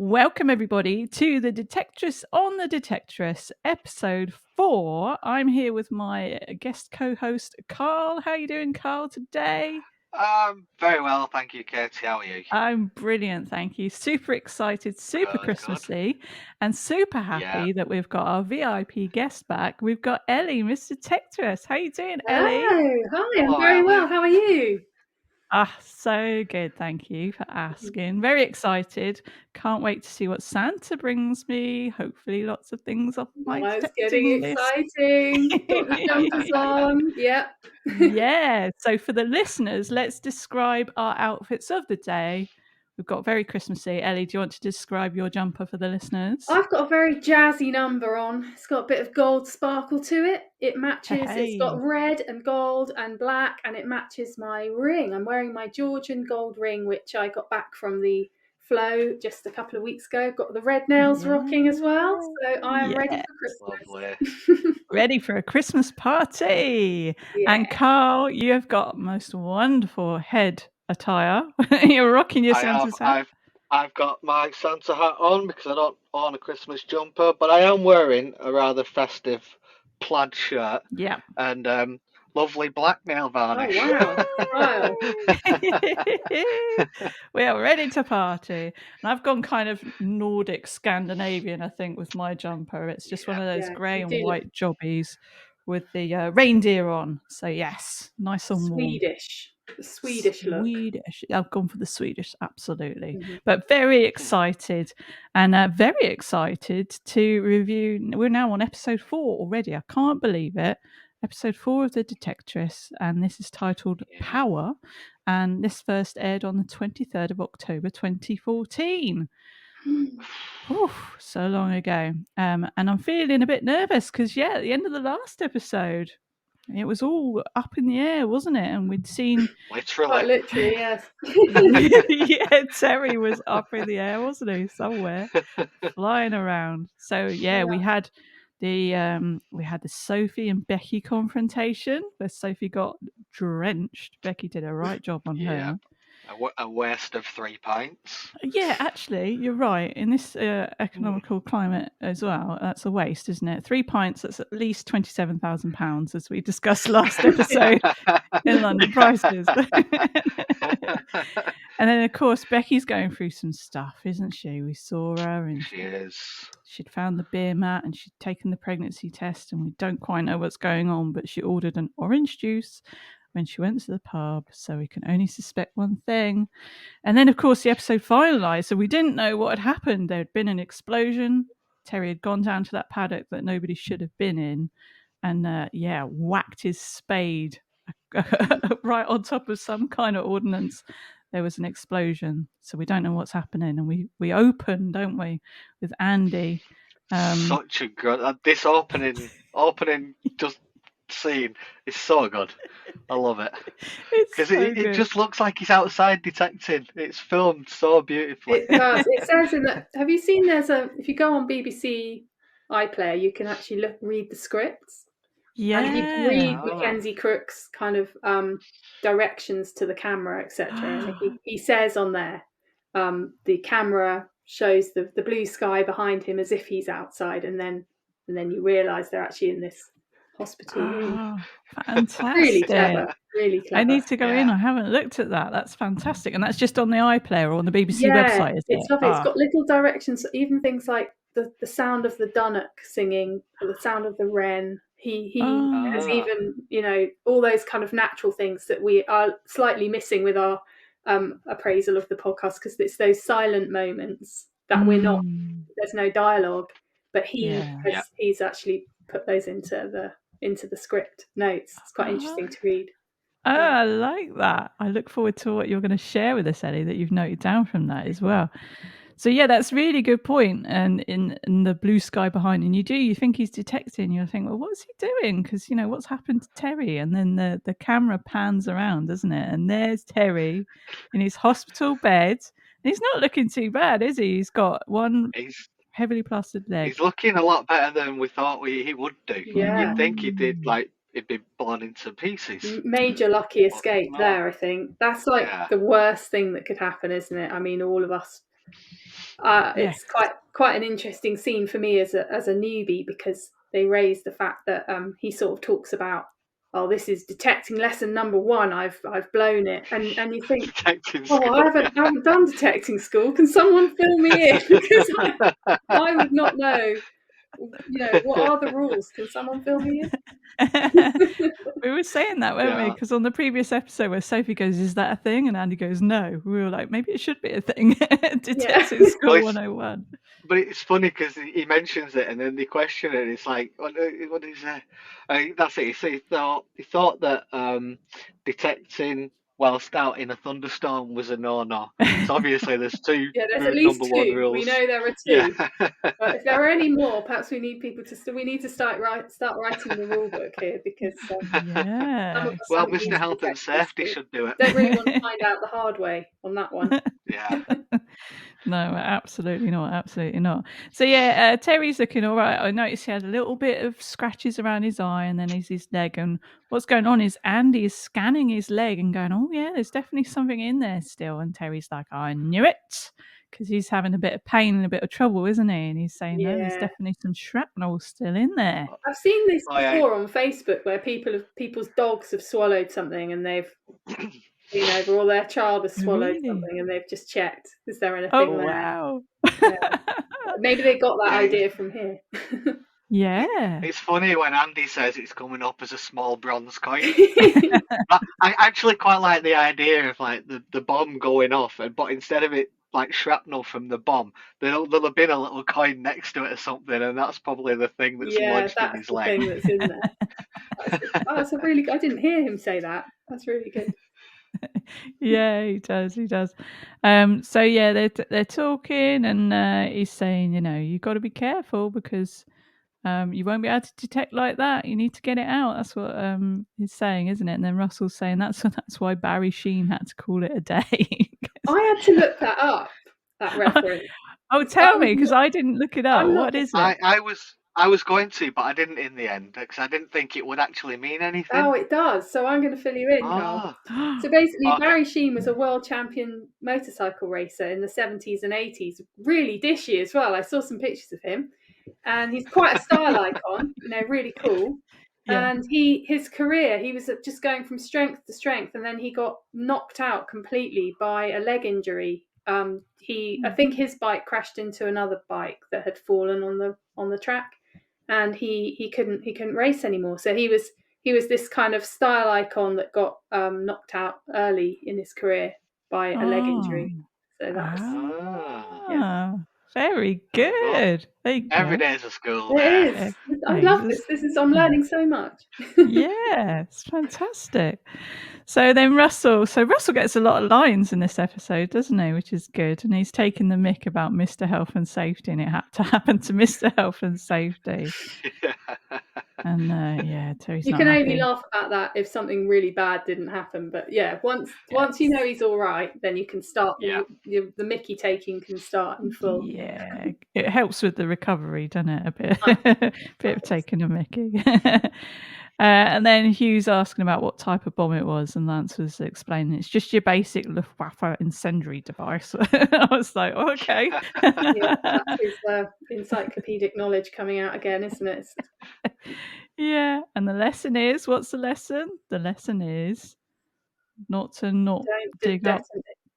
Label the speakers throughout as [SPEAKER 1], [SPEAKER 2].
[SPEAKER 1] Welcome, everybody, to the Detectorists on the Detectorists, episode 4. I'm here with my guest co-host, Karl. How are you doing, Karl, today?
[SPEAKER 2] Very well, thank you, Katie. How are you?
[SPEAKER 1] I'm brilliant, thank you. Super excited, super
[SPEAKER 2] Good.
[SPEAKER 1] Christmassy, and super happy that we've got our VIP guest back. We've got Ellie, Miss Detectorist. How you doing, Ellie?
[SPEAKER 3] Oh, hi,
[SPEAKER 2] Hello,
[SPEAKER 3] I'm very
[SPEAKER 2] Ellie.
[SPEAKER 3] well. How are you?
[SPEAKER 1] So good. Thank you for asking. Very excited. Can't wait to see what Santa brings me. Hopefully lots of things off my
[SPEAKER 3] Oh, it's
[SPEAKER 1] detecting
[SPEAKER 3] getting
[SPEAKER 1] list.
[SPEAKER 3] exciting. Got the jumpers on. Yep.
[SPEAKER 1] Yeah. So for the listeners, let's describe our outfits of the day. We've got very Christmassy. Ellie, do you want to describe your jumper for the listeners?
[SPEAKER 3] I've got a very jazzy number on. It's got a bit of gold sparkle to it. It matches,
[SPEAKER 1] Hey.
[SPEAKER 3] It's got red and gold and black, and it matches my ring. I'm wearing my Georgian gold ring, which I got back from the flow just a couple of weeks ago. Got the red nails rocking as well. So I am ready for Christmas.
[SPEAKER 2] Lovely.
[SPEAKER 1] Ready for a Christmas party.
[SPEAKER 3] Yeah.
[SPEAKER 1] And Karl, you have got most wonderful head attire. You're rocking your Santa's hat.
[SPEAKER 2] I've got my Santa hat on because I don't own a Christmas jumper, but I am wearing a rather festive plaid shirt.
[SPEAKER 1] Yeah.
[SPEAKER 2] And lovely black nail varnish.
[SPEAKER 3] Oh, wow.
[SPEAKER 1] We are ready to party. And I've gone kind of Nordic Scandinavian, I think, with my jumper. It's just one of those grey and white jobbies with the reindeer on. So yes, nice and warm.
[SPEAKER 3] Swedish look.
[SPEAKER 1] I've gone for the Swedish, absolutely. Mm-hmm. But very excited and very excited to review. We're now on episode 4 already. I can't believe it. Episode 4 of The Detectorists, and this is titled Power, and this first aired on the 23rd of October 2014. Oof, so long ago. And I'm feeling a bit nervous because, at the end of the last episode, it was all up in the air, wasn't it? And we'd seen...
[SPEAKER 3] Literally, yes.
[SPEAKER 1] Yeah, Terry was up in the air, wasn't he? Somewhere, flying around. So, we had the Sophie and Becky confrontation where Sophie got drenched. Becky did a right job on her.
[SPEAKER 2] A waste of 3 pints.
[SPEAKER 1] Yeah, actually, you're right. In this economical climate as well, that's a waste, isn't it? 3 pints, that's at least £27,000, as we discussed last episode in London prices. And then, of course, Becky's going through some stuff, isn't she? We saw her, and
[SPEAKER 2] she is.
[SPEAKER 1] She'd found the beer mat, and she'd taken the pregnancy test, and we don't quite know what's going on, but she ordered an orange juice when she went to the pub, so we can only suspect one thing. And then, of course, the episode finalised, so we didn't know what had happened. There had been an explosion. Terry had gone down to that paddock that nobody should have been in, and whacked his spade right on top of some kind of ordnance. There was an explosion, so we don't know what's happening. And we open, don't we, with Andy.
[SPEAKER 2] Such a good this opening just scene is so good. I love it because it just looks like he's outside detecting. It's filmed so beautifully.
[SPEAKER 3] It does. It says in that. Have you seen? If you go on BBC iPlayer, you can actually read the scripts.
[SPEAKER 1] Yeah,
[SPEAKER 3] and you can read Mackenzie Crook's kind of directions to the camera, etc. And he says on there, the camera shows the blue sky behind him as if he's outside, and then you realise they're actually in this hospital room.
[SPEAKER 1] Fantastic!
[SPEAKER 3] Really clever.
[SPEAKER 1] I need to go in. I haven't looked at that. That's fantastic, and that's just on the iPlayer or on the BBC website. Is
[SPEAKER 3] it's lovely. It's got little directions, even things like the sound of the Dunnock singing, or the sound of the wren. He has even, all those kind of natural things that we are slightly missing with our appraisal of the podcast, because it's those silent moments that there's no dialogue, but he's actually put those into the script notes. It's quite interesting to read.
[SPEAKER 1] I like that. I look forward to what you're going to share with us, Ellie, that you've noted down from that as well. So that's a really good point. And in the blue sky behind, and you think he's detecting, you think, well, what's he doing? Because what's happened to Terry? And then the camera pans around, doesn't it? And there's Terry in his hospital bed. And he's not looking too bad, is he? He's got one heavily plastered leg.
[SPEAKER 2] He's looking a lot better than we thought he would do.
[SPEAKER 3] Yeah.
[SPEAKER 2] You'd think he'd be blown into pieces.
[SPEAKER 3] Major lucky escape there, I think. That's the worst thing that could happen, isn't it? I mean, all of us It's quite an interesting scene for me as a newbie, because they raise the fact that he sort of talks about, oh, this is detecting lesson number 1. I've blown it, and you think,
[SPEAKER 2] Detecting
[SPEAKER 3] oh,
[SPEAKER 2] school,
[SPEAKER 3] I haven't done detecting school. Can someone fill me in? Because I would not know. What are the rules? Can someone fill me in?
[SPEAKER 1] We were saying that, weren't we? Because on the previous episode where Sophie goes, "Is that a thing?" and Andy goes, "No." We were like, maybe it should be a thing. Detecting School 101.
[SPEAKER 2] But it's funny because he mentions it, and then they question it. And it's like, what is that? That's it. He thought that detecting whilst out in a thunderstorm was a no. So obviously there's 2
[SPEAKER 3] Yeah, there's at
[SPEAKER 2] rude
[SPEAKER 3] least
[SPEAKER 2] number 1
[SPEAKER 3] 2.
[SPEAKER 2] rules.
[SPEAKER 3] We know there are 2.
[SPEAKER 2] Yeah.
[SPEAKER 3] But if there are any more, perhaps we need people to. We need to start writing the rule book here, because
[SPEAKER 1] yeah.
[SPEAKER 2] Well, Mr. Health and Safety should do it.
[SPEAKER 3] Don't really want to find out the hard way on that one.
[SPEAKER 2] Yeah.
[SPEAKER 1] No, absolutely not. Absolutely not. So Terry's looking all right. I noticed he had a little bit of scratches around his eye, and then his leg. And what's going on is Andy is scanning his leg and going, "Oh yeah, there's definitely something in there still." And Terry's like, "I knew it," because he's having a bit of pain and a bit of trouble, isn't he? And he's saying, "No, there's definitely some shrapnel still in there."
[SPEAKER 3] I've seen this before on Facebook, where people's dogs have swallowed something, and they've been over, or their child has swallowed something, and they've just checked, is there anything there?
[SPEAKER 1] Wow.
[SPEAKER 3] Yeah. Maybe they got that idea from here.
[SPEAKER 1] Yeah.
[SPEAKER 2] It's funny when Andy says it's coming up as a small bronze coin. I actually quite like the idea of like the bomb going off, but instead of it like shrapnel from the bomb, there'll have been a little coin next to it or something, and that's probably the thing that's lodged in his leg.
[SPEAKER 3] Thing that's in there. That's a really good. I didn't hear him say that. That's really good.
[SPEAKER 1] Yeah, he does. So they're talking, and he's saying, you've got to be careful, because you won't be able to detect like that. You need to get it out. That's what he's saying, isn't it? And then Russell's saying that's why Barry Sheen had to call it a day.
[SPEAKER 3] I had to look that up, that reference.
[SPEAKER 1] Oh, tell me, because I didn't look it up. What is it?
[SPEAKER 2] I was going to, but I didn't in the end, because I didn't think it would actually mean anything.
[SPEAKER 3] Oh, it does. So I'm going to fill you in, Karl. So basically, Barry Sheen was a world champion motorcycle racer in the 70s and 80s. Really dishy as well. I saw some pictures of him, and he's quite a style icon. Really cool. Yeah. And his career, he was just going from strength to strength, and then he got knocked out completely by a leg injury. I think his bike crashed into another bike that had fallen on the track, and he couldn't race anymore. So he was this kind of style icon that got knocked out early in his career by a leg injury. So that's
[SPEAKER 1] very good.
[SPEAKER 2] Every day is a school.
[SPEAKER 3] It is. I love this. I'm learning so much.
[SPEAKER 1] Yeah, it's fantastic. So then Russell gets a lot of lines in this episode, doesn't he? Which is good. And he's taking the mick about Mr. Health and Safety, and it had to happen to Mr. Health and Safety. And Terry's
[SPEAKER 3] you
[SPEAKER 1] not
[SPEAKER 3] can
[SPEAKER 1] happy.
[SPEAKER 3] only laugh about that if something really bad didn't happen. But once you know he's all right, then you can start. The Mickey taking can start in full.
[SPEAKER 1] Yeah, it helps with the recovery, doesn't it? A bit of taking a Mickey. And then Hugh's asking about what type of bomb it was, and Lance was explaining it's just your basic Luftwaffe incendiary device. I was like, okay.
[SPEAKER 3] That's his encyclopedic knowledge coming out again, isn't it?
[SPEAKER 1] Yeah, and the lesson is, what's the lesson? The lesson is not
[SPEAKER 3] don't
[SPEAKER 1] dig up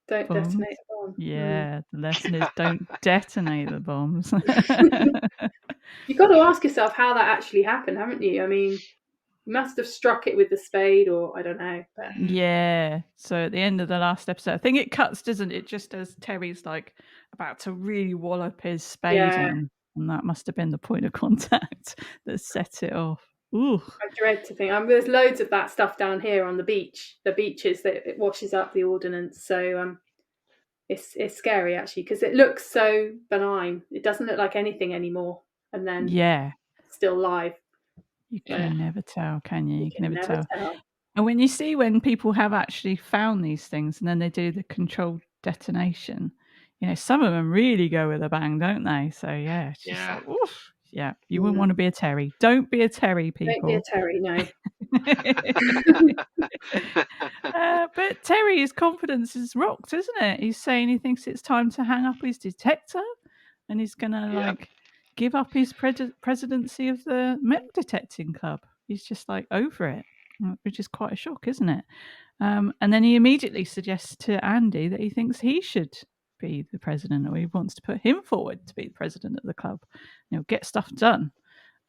[SPEAKER 3] don't
[SPEAKER 1] bombs.
[SPEAKER 3] detonate a bomb.
[SPEAKER 1] Yeah, the lesson is don't detonate the bombs.
[SPEAKER 3] You've got to ask yourself how that actually happened, haven't you? I mean, you must have struck it with the spade, or I don't know. But...
[SPEAKER 1] Yeah. So at the end of the last episode, I think it cuts, doesn't it? Just as Terry's like about to really wallop his spade in, and that must have been the point of contact that set it off. Ooh.
[SPEAKER 3] I dread to think. There's loads of that stuff down here on the beach. The beaches that it washes up the ordnance. So it's scary actually, because it looks so benign. It doesn't look like anything anymore. And then still live.
[SPEAKER 1] You can never tell, can you? You can never tell.
[SPEAKER 3] tell.
[SPEAKER 1] And when people have actually found these things, and then they do the controlled detonation, some of them really go with a bang, don't they? So it's just like, oof. Yeah, you wouldn't want to be a Terry. Don't be a Terry, people.
[SPEAKER 3] Don't be a Terry, no.
[SPEAKER 1] But Terry's confidence is rocked, isn't it? He's saying he thinks it's time to hang up his detector, and he's gonna give up his presidency of the metal detecting club. He's just over it, which is quite a shock, isn't it? And then he immediately suggests to Andy that he thinks he should be the president, or he wants to put him forward to be the president of the club. Get stuff done.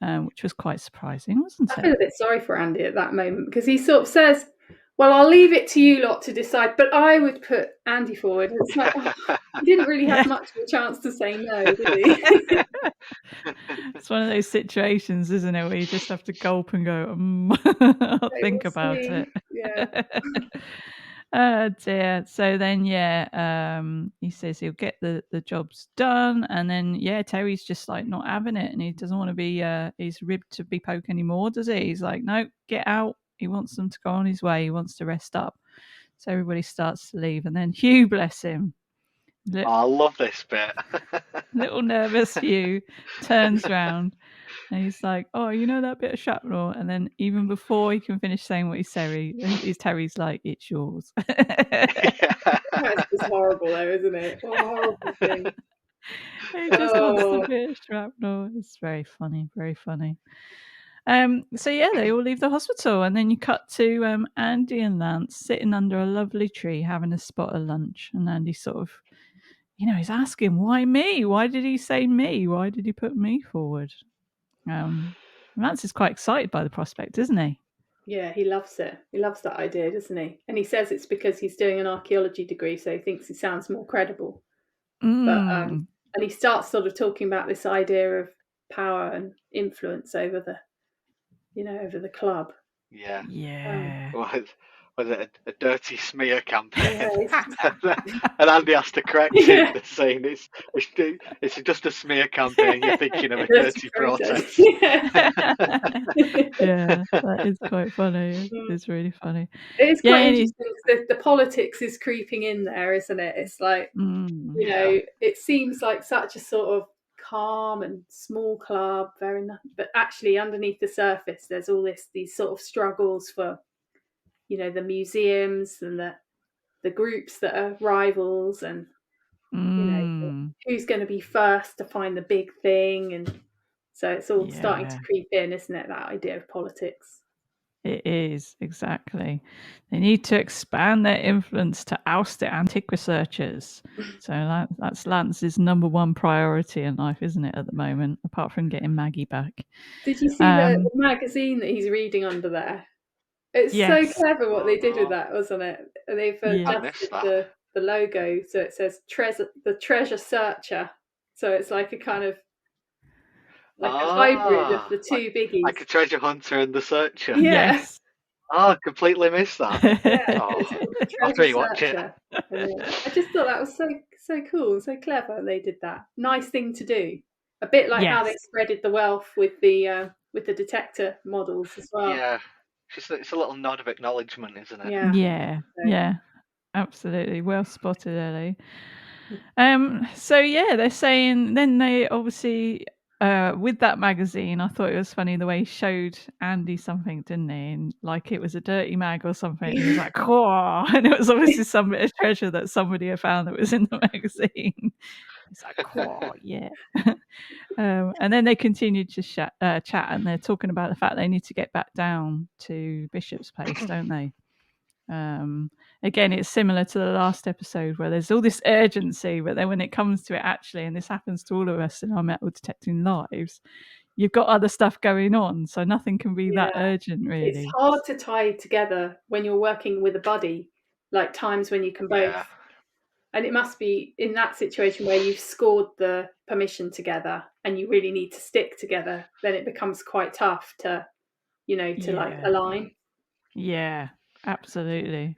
[SPEAKER 1] Which was quite surprising, wasn't it?
[SPEAKER 3] I feel a bit sorry for Andy at that moment, because he sort of says, well, I'll leave it to you lot to decide, but I would put Andy forward. It's like, he didn't really have much of a chance to say no, did he?
[SPEAKER 1] It's one of those situations, isn't it, where you just have to gulp and go, I'll think about it.
[SPEAKER 3] Yeah.
[SPEAKER 1] Oh dear. So then, he says he'll get the jobs done, and then Terry's just not having it, and he doesn't want to be his rib to be poke anymore, does he? He's like, no, get out. He wants them to go on his way. He wants to rest up. So everybody starts to leave, and then Hugh, bless him.
[SPEAKER 2] I love this bit.
[SPEAKER 1] Little nervous Hugh turns round. And he's like, oh, you know that bit of shrapnel? And then even before he can finish saying what he's Terry's like, it's yours.
[SPEAKER 3] That's just horrible though, isn't it? What a horrible thing.
[SPEAKER 1] He just wants a bit of shrapnel. It's very funny, very funny. So they all leave the hospital, and then you cut to Andy and Lance sitting under a lovely tree having a spot of lunch. And Andy sort of, he's asking, why me? Why did he say me? Why did he put me forward? Lance is quite excited by the prospect, isn't he?
[SPEAKER 3] Yeah, he loves it. He loves that idea, doesn't he? And he says it's because he's doing an archaeology degree, so he thinks he sounds more credible. But and he starts sort of talking about this idea of power and influence over the club.
[SPEAKER 2] Yeah. Was it a dirty smear campaign? And Andy has to correct him, saying it's just a smear campaign. You're thinking of a dirty protest.
[SPEAKER 1] Yeah, that is quite funny. It's really funny.
[SPEAKER 3] It is quite interesting. The politics is creeping in there, isn't it? It's like, it seems like such a sort of calm and small club, but actually underneath the surface, there's all these sort of struggles for, the museums and the groups that are rivals, and who's going to be first to find the big thing, and so it's all starting to creep in, isn't it? That idea of politics.
[SPEAKER 1] It is, exactly. They need to expand their influence to oust the antique researchers. So that's Lance's number one priority in life, isn't it, at the moment, apart from getting Maggie back.
[SPEAKER 3] Did you see the magazine that he's reading under there? It's so clever what they did with that, wasn't it? They've adjusted the logo, so it says the treasure searcher. So it's like a kind of a hybrid of the two biggies.
[SPEAKER 2] Like a treasure hunter and the searcher.
[SPEAKER 1] Yes.
[SPEAKER 2] Oh, I completely missed that. I'll rewatch it.
[SPEAKER 3] I just thought that was so cool, so clever. They did that. Nice thing to do. A bit like how they spreaded the wealth with the detector models as well.
[SPEAKER 2] Yeah. It's a little nod of acknowledgement, isn't it?
[SPEAKER 1] Yeah. Absolutely. Well spotted, Ellie. So they're saying, then they obviously with that magazine, I thought it was funny the way he showed Andy something, didn't he? And like it was a dirty mag or something. He was like, "Cool," and it was obviously some bit of treasure that somebody had found that was in the magazine. He's like, "Cool, yeah." And then they continued to chat, and they're talking about the fact they need to get back down to Bishop's Place, don't they? Again, it's similar to the last episode where there's all this urgency, but then when it comes to it actually, and this happens to all of us in our metal detecting lives, you've got other stuff going on, so nothing can be that urgent, really.
[SPEAKER 3] It's hard to tie together when you're working with a buddy, like times when you can both. And it must be in that situation where you've scored the permission together and you really need to stick together, then it becomes quite tough to align.
[SPEAKER 1] Yeah, absolutely.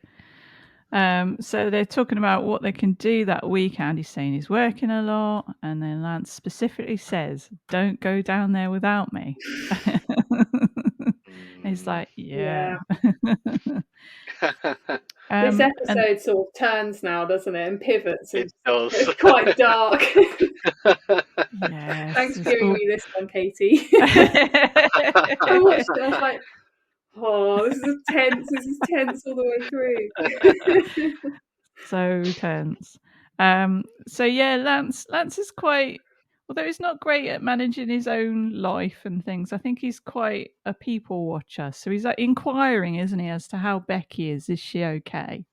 [SPEAKER 1] So they're talking about what they can do that week. Andy's saying he's working a lot, and then Lance specifically says, "Don't go down there without me." He's like, "Yeah."
[SPEAKER 3] This episode sort of turns now, doesn't it, and pivots.
[SPEAKER 2] It does.
[SPEAKER 3] It's quite dark.
[SPEAKER 1] Yes,
[SPEAKER 3] Thanks for giving me this one, Katie. I watched it. I was like, Oh, this is tense. This is tense all the way through.
[SPEAKER 1] So tense. So yeah, Lance is quite, although he's not great at managing his own life and things, I think he's quite a people watcher. So he's like inquiring, isn't he, as to how Becky is. Is she okay?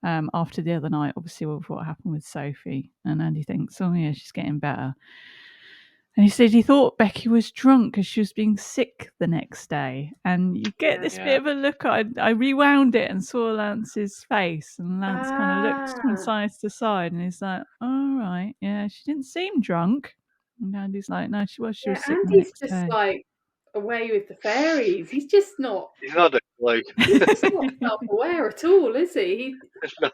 [SPEAKER 1] After the other night, obviously, with what happened with Sophie. And Andy thinks, oh yeah, she's getting better. And he said he thought Becky was drunk because she was being sick the next day. And you get this bit of a look. I rewound it and saw Lance's face, and Lance kind of looked from side to side, and he's like, "All right, yeah, she didn't seem drunk." And Andy's like, "No, she was. She was sick the
[SPEAKER 3] Andy's
[SPEAKER 1] next
[SPEAKER 3] just
[SPEAKER 1] day."
[SPEAKER 3] like away with the fairies. He's just not.
[SPEAKER 2] He's not a clue.
[SPEAKER 3] He's just not self-aware at all, is he?
[SPEAKER 2] No.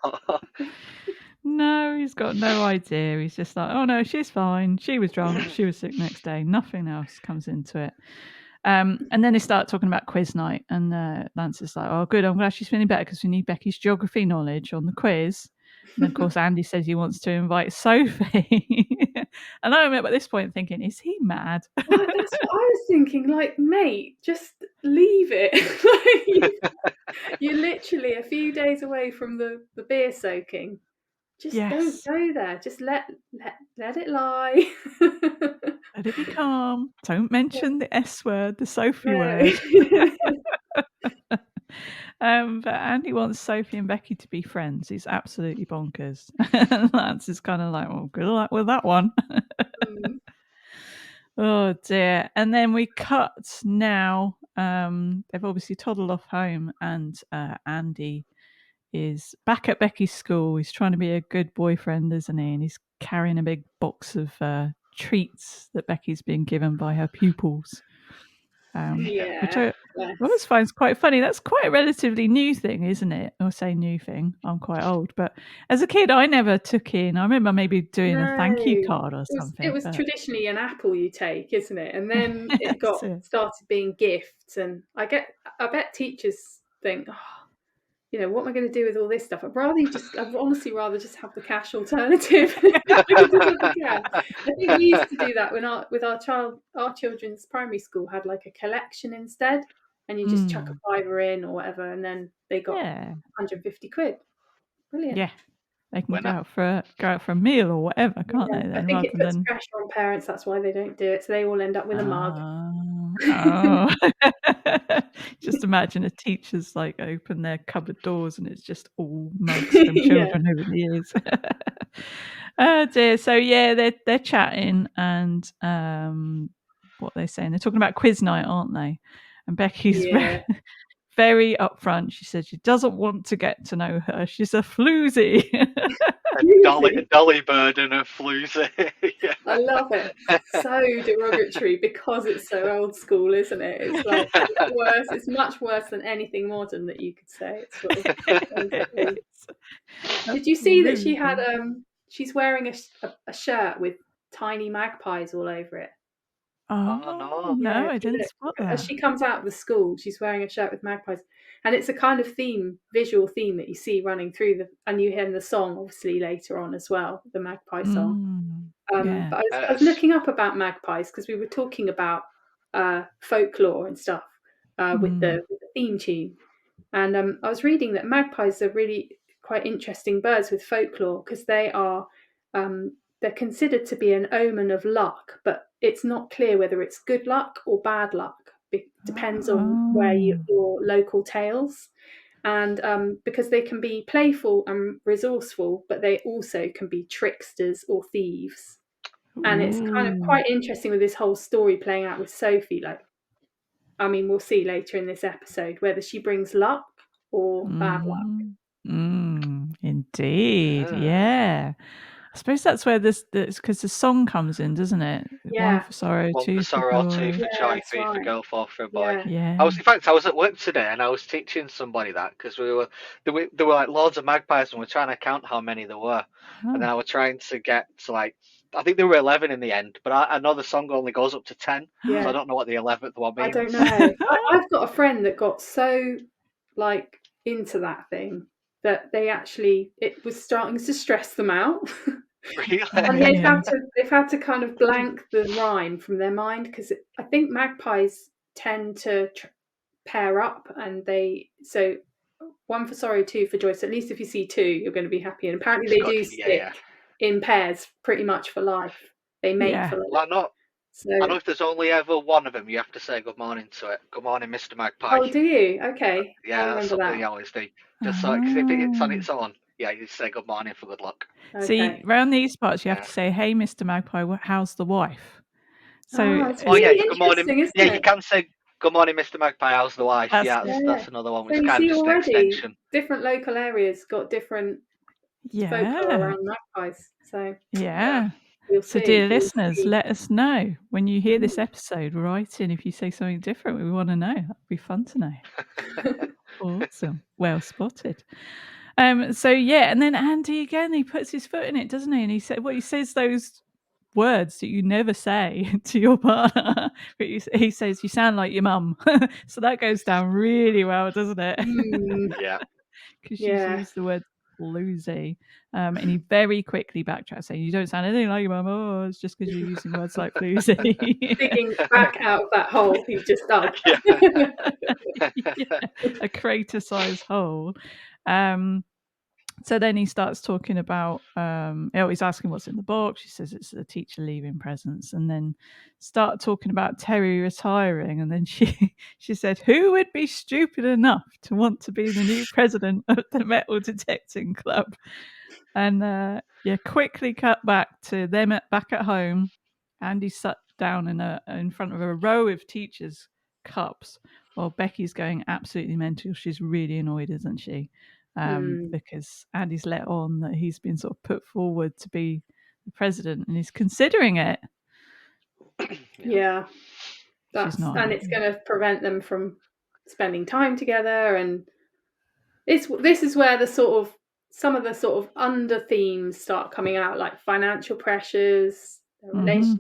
[SPEAKER 1] No, he's got no idea. He's just like, "Oh no, she's fine. She was drunk. She was sick next day. Nothing else comes into it." And then they start talking about quiz night, and Lance is like, "Oh, good. I'm glad she's feeling better because we need Becky's geography knowledge on the quiz." And of course, Andy says he wants to invite Sophie. And I remember at this point thinking, "Is he mad?"
[SPEAKER 3] Well, that's what I was thinking. Like, mate, just leave it. You're literally a few days away from the beer soaking. Just don't go there. Just let it lie.
[SPEAKER 1] Let it be calm. Don't mention the S word, the Sophie
[SPEAKER 3] No.
[SPEAKER 1] word. But Andy wants Sophie and Becky to be friends. He's absolutely bonkers. Lance is kind of like, well, good luck with that one. Oh dear. And then we cut now. They've obviously toddled off home, and Andy is back at Becky's school. He's trying to be a good boyfriend, isn't he? And he's carrying a big box of treats that Becky's been given by her pupils. Which I always find quite funny. That's quite a relatively new thing, isn't it? Or say new thing. I'm quite old, but as a kid, I never took in. I remember maybe doing a thank you card or something.
[SPEAKER 3] It was traditionally an apple you take, isn't it? And then it started being gifts, and I bet teachers think, what am I going to do with all this stuff? I'd honestly rather just have the cash alternative. I think we used to do that when our children's primary school had like a collection instead, and you just chuck a £5 in or whatever, and then they got 150 quid. Brilliant.
[SPEAKER 1] Yeah. They can go out for a meal or whatever, can't they? Then,
[SPEAKER 3] I think it puts pressure on parents. That's why they don't do it. So they all end up with a mug.
[SPEAKER 1] Just imagine a teacher's like open their cupboard doors and it's just all mugs from children over the years. Oh dear. So yeah, they're chatting, and what they're saying, they're talking about quiz night, aren't they? And Becky's very upfront. She said she doesn't want to get to know her. She's a floozy.
[SPEAKER 2] a dolly bird and a floozy.
[SPEAKER 3] I love it. So derogatory because it's so old school, isn't it? It's like worse. It's much worse than anything modern that you could say. It's sort of Did you see that she had she's wearing a shirt with tiny magpies all over it?
[SPEAKER 1] Oh no, I didn't spot that.
[SPEAKER 3] As she comes out of the school, she's wearing a shirt with magpies, and it's a kind of visual theme that you see running through and you hear in the song obviously later on as well, the magpie song. But I was looking up about magpies because we were talking about folklore and stuff with the theme tune, and I was reading that magpies are really quite interesting birds with folklore because they're considered to be an omen of luck, but it's not clear whether it's good luck or bad luck. It depends on where your local tales. And because they can be playful and resourceful, but they also can be tricksters or thieves. And it's kind of quite interesting with this whole story playing out with Sophie. We'll see later in this episode whether she brings luck or bad luck.
[SPEAKER 1] Indeed, yeah. I suppose that's where this because the song comes in, doesn't it?
[SPEAKER 3] Yeah.
[SPEAKER 1] One for sorrow,
[SPEAKER 2] One
[SPEAKER 1] two
[SPEAKER 2] for sorrow,
[SPEAKER 1] for
[SPEAKER 2] two
[SPEAKER 1] joy.
[SPEAKER 2] for joy, three for girl, four for a boy.
[SPEAKER 1] Yeah.
[SPEAKER 2] I was at work today and I was teaching somebody that because there were like loads of magpies and we're trying to count how many there were, and then I was trying to get to like I think there were 11 in the end, but I know the song only goes up to 10, so I don't know what the 11th one means.
[SPEAKER 3] I don't know. I've got a friend that got so like into that thing that it was starting to stress them out.
[SPEAKER 2] Really?
[SPEAKER 3] And they've had to kind of blank the rhyme from their mind because I think magpies tend to pair up, and so 1 for sorrow, 2 for joy. So at least if you see 2, you're going to be happy. And apparently they do stick in pairs pretty much for life. They mate for life.
[SPEAKER 2] Well, I know if there's only ever one of them, you have to say good morning to it. Good morning, Mr. Magpie.
[SPEAKER 3] Oh, do you? Okay.
[SPEAKER 2] Yeah, that's something you always do. Just so, because if it's on its own, you say good morning for good luck.
[SPEAKER 1] Okay. See, around these parts, you have to say, "Hey, Mr. Magpie, how's the wife?" So,
[SPEAKER 3] it's really good morning. Isn't it?
[SPEAKER 2] You can say good morning, Mr. Magpie. How's the wife? That's another one. Which
[SPEAKER 3] so
[SPEAKER 2] is kind of just an extension.
[SPEAKER 3] Different local areas got different folklore around magpies. So we'll see.
[SPEAKER 1] Dear listeners, let us know when you hear this episode. Write in if you say something different. We want to know. That'd be fun to know. Awesome. Well spotted. And then Andy again, he puts his foot in it, doesn't he? And he says those words that you never say to your partner. But he says, "You sound like your mum." So that goes down really well, doesn't it?
[SPEAKER 2] Yeah.
[SPEAKER 1] Because she's used the word floozy. And he very quickly backtracks, saying, "You don't sound anything like your mum. Oh, it's just because you're using words like floozy."
[SPEAKER 3] Digging back out of that hole he's just dug.
[SPEAKER 1] A crater-sized hole. So then he starts talking about, he's asking what's in the box. She says it's the teacher leaving presents, and then start talking about Terry retiring. And then she said, "Who would be stupid enough to want to be the new president of the Metal Detecting Club?" And quickly cut back to them back at home. Andy sat down in front of a row of teachers' cups while Becky's going absolutely mental. She's really annoyed, isn't she? Because Andy's let on that he's been sort of put forward to be the president and he's considering it.
[SPEAKER 3] Yeah.
[SPEAKER 1] She's not.
[SPEAKER 3] And it's going to prevent them from spending time together. And this is where some of the sort of under themes start coming out, like financial pressures, relationship,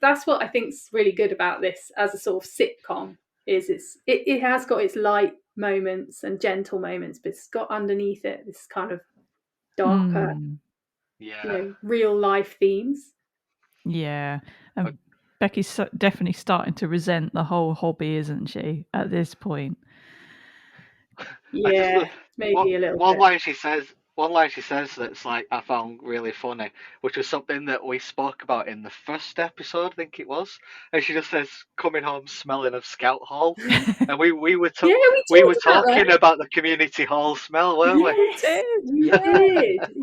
[SPEAKER 3] that's what I think is really good about this as a sort of sitcom. It has got its light moments and gentle moments, but it's got underneath it this kind of darker, real life themes.
[SPEAKER 1] Yeah, and Becky's definitely starting to resent the whole hobby, isn't she? At this point,
[SPEAKER 3] maybe a little.
[SPEAKER 2] One line she says that's like I found really funny, which was something that we spoke about in the first episode, I think it was. And she just says, "Coming home smelling of Scout Hall," and we were talking about the community hall smell, weren't we?
[SPEAKER 3] We did.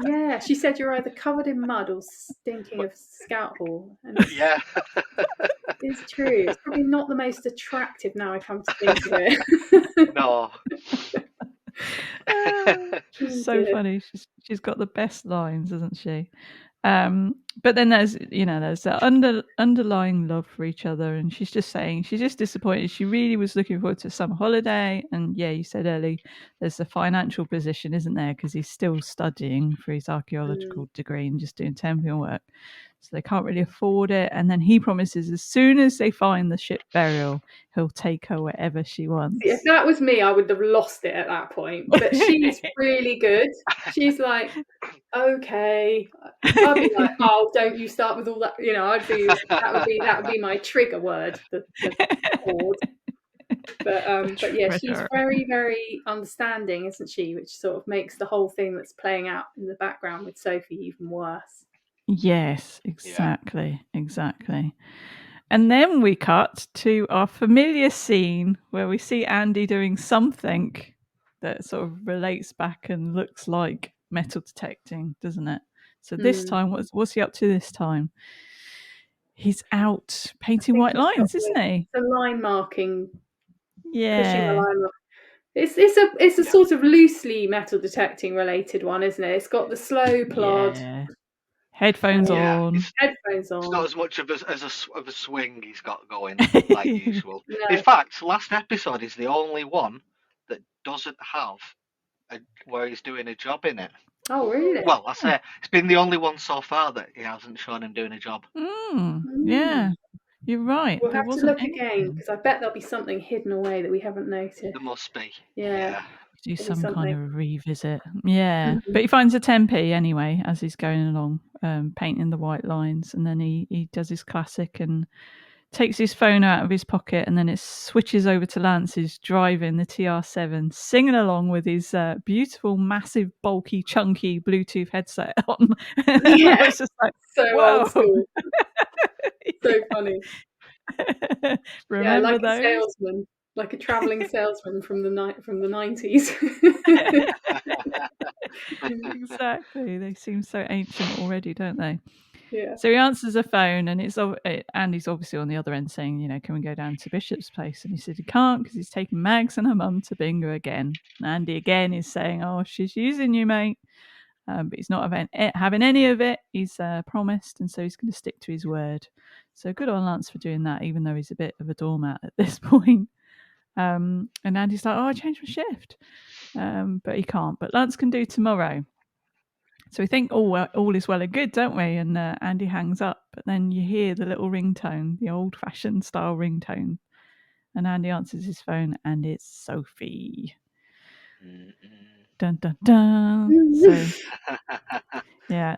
[SPEAKER 3] Yeah, she said you're either covered in mud or stinking of Scout Hall. And it's true. It's probably not the most attractive now I come to think of it.
[SPEAKER 2] No.
[SPEAKER 1] She's so funny. She's got the best lines, isn't she? But then there's that underlying love for each other, and she's just saying she's just disappointed. She really was looking forward to summer holiday, and you said, Ellie, there's a financial position, isn't there? Because he's still studying for his archaeological degree and just doing temping work, so they can't really afford it. And then he promises as soon as they find the ship burial, he'll take her wherever she wants.
[SPEAKER 3] If that was me, I would have lost it at that point. But she's really good. She's like, okay. I'd be like, oh, don't you start with all that. That would be my trigger word. The chord. But yeah, she's very, very understanding, isn't she? Which sort of makes the whole thing that's playing out in the background with Sophie even worse.
[SPEAKER 1] Yes, exactly. And then we cut to our familiar scene where we see Andy doing something that sort of relates back and looks like metal detecting, doesning it? So this time, what's he up to this time? He's out painting white lines, isn't he?
[SPEAKER 3] The line marking.
[SPEAKER 1] Yeah.
[SPEAKER 3] Pushing the line marking. It's a sort of loosely metal detecting related one, isn't it? It's got the slow plod.
[SPEAKER 1] Yeah. Headphones on.
[SPEAKER 3] Headphones on.
[SPEAKER 2] It's not as much of a swing he's got going like usual. No. In fact, last episode is the only one that doesn't have where he's doing a job in it.
[SPEAKER 3] Oh, really?
[SPEAKER 2] Well, I say it's been the only one so far that he hasn't shown him doing a job.
[SPEAKER 1] Yeah, you're right.
[SPEAKER 3] We'll have to look again because I bet there'll be something hidden away that we haven't noticed.
[SPEAKER 2] There must be.
[SPEAKER 3] Yeah.
[SPEAKER 1] Do some kind of revisit. Yeah. But he finds a tempe anyway as he's going along, painting the white lines, and then he does his classic and takes his phone out of his pocket, and then it switches over to Lance, who's driving the TR7, singing along with his beautiful, massive, bulky, chunky Bluetooth headset on.
[SPEAKER 3] Yeah,
[SPEAKER 1] I was just like,
[SPEAKER 3] so
[SPEAKER 1] whoa.
[SPEAKER 3] old school. So funny.
[SPEAKER 1] Remember
[SPEAKER 3] like
[SPEAKER 1] those?
[SPEAKER 3] A salesman, like a traveling salesman from the 90s.
[SPEAKER 1] Exactly. They seem so ancient already, don't they?
[SPEAKER 3] Yeah.
[SPEAKER 1] So he answers the phone, and Andy's obviously on the other end saying, can we go down to Bishop's place? And he said he can't because he's taking Mags and her mum to bingo again. And Andy again is saying, oh, she's using you, mate. But he's not having any of it. He's promised, and so he's going to stick to his word. So good on Lance for doing that, even though he's a bit of a doormat at this point. And Andy's like, oh, I changed my shift. But he can't. But Lance can do tomorrow. So we think all is well and good, don't we? And Andy hangs up. But then you hear the little ringtone, the old-fashioned style ringtone. And Andy answers his phone, and it's Sophie. Dun, dun, dun. So, yeah,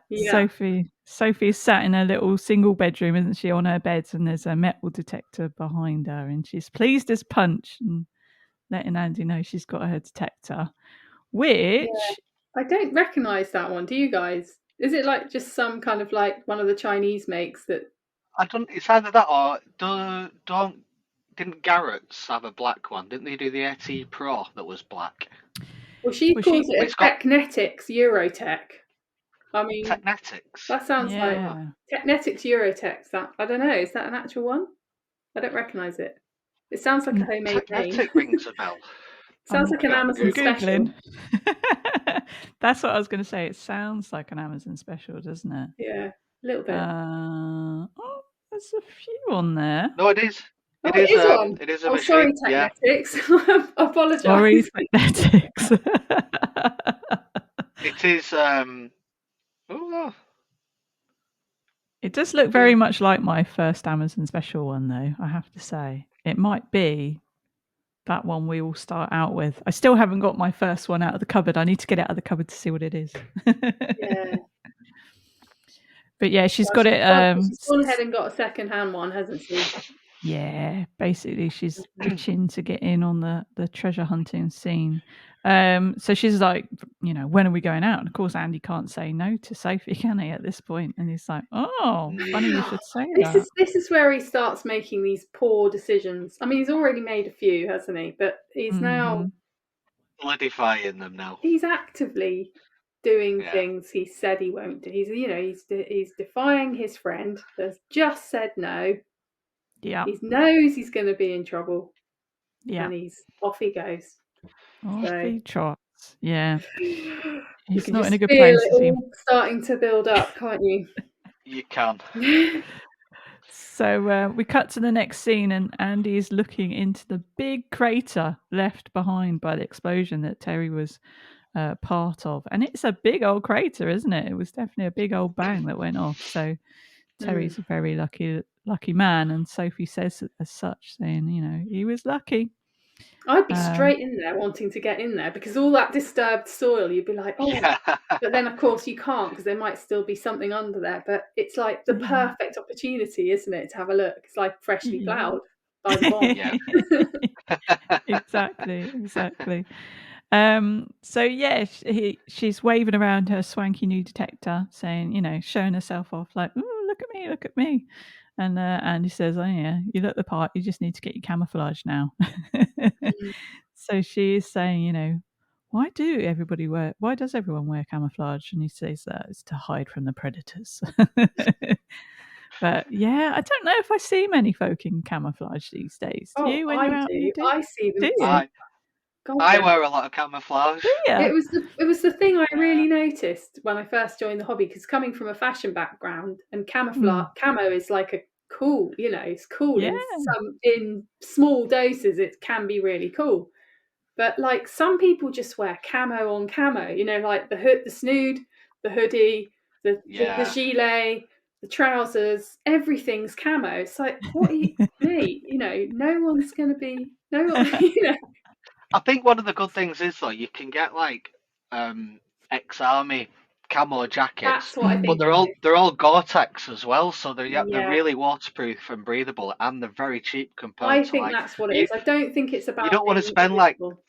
[SPEAKER 1] Sophie is sat in a little single bedroom, isn't she, on her bed, and there's a metal detector behind her, and she's pleased as punch and letting Andy know she's got her detector, which...
[SPEAKER 3] I don't recognise that one. Do you guys? Is it like just some kind of like one of the Chinese makes that...
[SPEAKER 2] I don't. It's either that or didn't Garrett's have a black one? Didn't they do the AT Pro that was black?
[SPEAKER 3] Well, she calls it a Technetics Eurotech. I mean,
[SPEAKER 2] Technetics.
[SPEAKER 3] That sounds like Technetics Eurotech. That, I don't know. Is that an actual one? I don't recognise it. It sounds like a homemade name.
[SPEAKER 2] Technetic rings a bell.
[SPEAKER 3] Sounds like an Amazon special.
[SPEAKER 1] That's what I was going to say. It sounds like an Amazon special, doesn't it?
[SPEAKER 3] Yeah, a little bit.
[SPEAKER 1] Oh, there's a few on there.
[SPEAKER 2] No, it is.
[SPEAKER 3] It is on.
[SPEAKER 2] It is a machine.
[SPEAKER 3] Sorry, Technetics. I apologise.
[SPEAKER 1] Sorry, Technetics.
[SPEAKER 2] It is.
[SPEAKER 1] It does look very much like my first Amazon special one, though, I have to say. It might be that one we all start out with. I still haven't got my first one out of the cupboard. I need to get it out of the cupboard to see what it is.
[SPEAKER 3] Yeah.
[SPEAKER 1] But yeah, she's got it.
[SPEAKER 3] She's gone ahead and got a second-hand one, hasn't she?
[SPEAKER 1] Yeah, basically she's itching to get in on the treasure hunting scene. So she's like, when are we going out? And of course, Andy can't say no to Sophie, can he, at this point? And he's like, oh, funny you should say that.
[SPEAKER 3] This is where he starts making these poor decisions. I mean, he's already made a few, hasn't he? But he's now
[SPEAKER 2] solidifying them now.
[SPEAKER 3] He's actively doing things he said he won't do. He's defying his friend that's just said no.
[SPEAKER 1] Yeah.
[SPEAKER 3] He knows he's going to be in trouble.
[SPEAKER 1] Yeah.
[SPEAKER 3] And off he goes.
[SPEAKER 1] He trots. Yeah. He's
[SPEAKER 3] not
[SPEAKER 1] in a good place.
[SPEAKER 3] It's starting to build up, can't you?
[SPEAKER 2] You can.
[SPEAKER 1] So we cut to the next scene, and Andy is looking into the big crater left behind by the explosion that Terry was part of. And it's a big old crater, isn't it? It was definitely a big old bang that went off. So Terry's a very lucky man, and Sophie says as such, saying, he was lucky.
[SPEAKER 3] I'd be straight in there wanting to get in there, because all that disturbed soil, you'd be like, oh, yeah. But then of course you can't, because there might still be something under there. But it's like the perfect opportunity, isn't it, to have a look? It's like freshly ploughed by the bomb.
[SPEAKER 1] Exactly. So she's waving around her swanky new detector, saying, showing herself off, like, "Ooh, look at me." And Andy says, "Oh yeah, you look the part. You just need to get your camouflage now." So she is saying, why does everyone wear camouflage? And he says that it's to hide from the predators. But yeah, I don't know if I see many folk in camouflage these days. Do you? When you're out, you do?
[SPEAKER 3] I see them.
[SPEAKER 2] I wear a lot of camouflage.
[SPEAKER 3] It was the thing I really noticed when I first joined the hobby, because coming from a fashion background, and camo is like a cool, it's cool.
[SPEAKER 1] Yeah.
[SPEAKER 3] In small doses it can be really cool. But like some people just wear camo on camo, like the hood, the snood, the hoodie, the gilet, the trousers, everything's camo. It's like, what are you, mate? No one's going to be,
[SPEAKER 2] I think one of the good things is, though, you can get like ex-army camo jackets,
[SPEAKER 3] That's what I think.
[SPEAKER 2] but they're all Gore-Tex as well, so they're
[SPEAKER 3] Yeah.
[SPEAKER 2] really waterproof and breathable, and they're very cheap compared
[SPEAKER 3] I
[SPEAKER 2] to
[SPEAKER 3] think
[SPEAKER 2] like
[SPEAKER 3] that's what it is. I don't think it's
[SPEAKER 2] you
[SPEAKER 3] about
[SPEAKER 2] don't want to
[SPEAKER 3] being
[SPEAKER 2] spend like
[SPEAKER 3] invisible.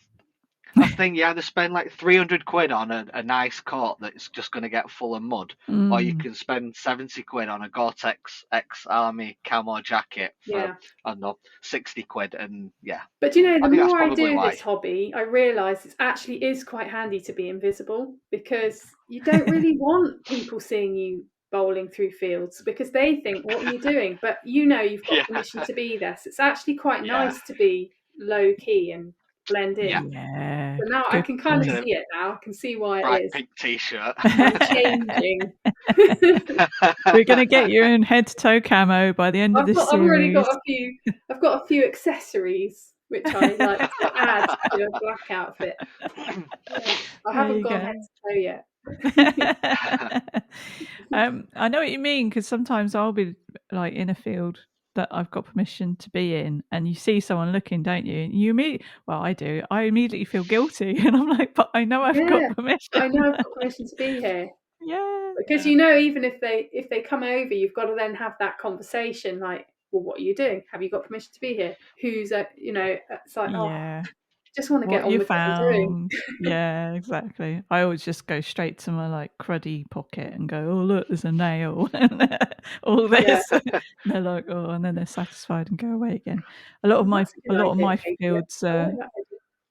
[SPEAKER 2] I think you either spend like 300 quid on a nice coat that's just going to get full of mud, or you can spend 70 quid on a Gore-Tex Army camo jacket for
[SPEAKER 3] Yeah.
[SPEAKER 2] I don't know 60 quid, and yeah.
[SPEAKER 3] But you know,
[SPEAKER 2] I
[SPEAKER 3] the
[SPEAKER 2] think that's
[SPEAKER 3] more I
[SPEAKER 2] probably
[SPEAKER 3] do
[SPEAKER 2] why.
[SPEAKER 3] this hobby, I realise it actually is quite handy to be invisible, because you don't really want people seeing you bowling through fields, because they think, what are you doing? But you know you've got
[SPEAKER 2] Yeah.
[SPEAKER 3] permission to be there. So it's actually quite
[SPEAKER 2] Yeah.
[SPEAKER 3] nice to be low key and blend in.
[SPEAKER 1] Yeah.
[SPEAKER 3] So now I can kind of see it now. I can see why it
[SPEAKER 2] Bright
[SPEAKER 3] is.
[SPEAKER 2] pink t-shirt.
[SPEAKER 3] I'm changing.
[SPEAKER 1] We're going to get you in head to toe camo by the end of this
[SPEAKER 3] I've already
[SPEAKER 1] series.
[SPEAKER 3] got a few. I've got a few accessories which I like to add to a black outfit. Yeah, I haven't gone head to toe yet.
[SPEAKER 1] I know what you mean, because sometimes I'll be like in a field that I've got permission to be in, and you see someone looking, don't you? And I do. I immediately feel guilty, and I'm like, but I know I've got permission.
[SPEAKER 3] I know I've got permission to be here.
[SPEAKER 1] Yeah,
[SPEAKER 3] because you know, even if they come over, you've got to then have that conversation. Like, well, what are you doing? Have you got permission to be here? Who's it's like,
[SPEAKER 1] yeah.
[SPEAKER 3] Just want to get
[SPEAKER 1] What
[SPEAKER 3] on
[SPEAKER 1] you
[SPEAKER 3] with what I'm doing.
[SPEAKER 1] found? Yeah, exactly. I always just go straight to my like cruddy pocket and go, oh look, there's a nail, and all this.
[SPEAKER 3] Yeah.
[SPEAKER 1] And they're like, oh, and then they're satisfied and go away again. A lot of my
[SPEAKER 3] Katie.
[SPEAKER 1] fields.
[SPEAKER 3] I like that idea.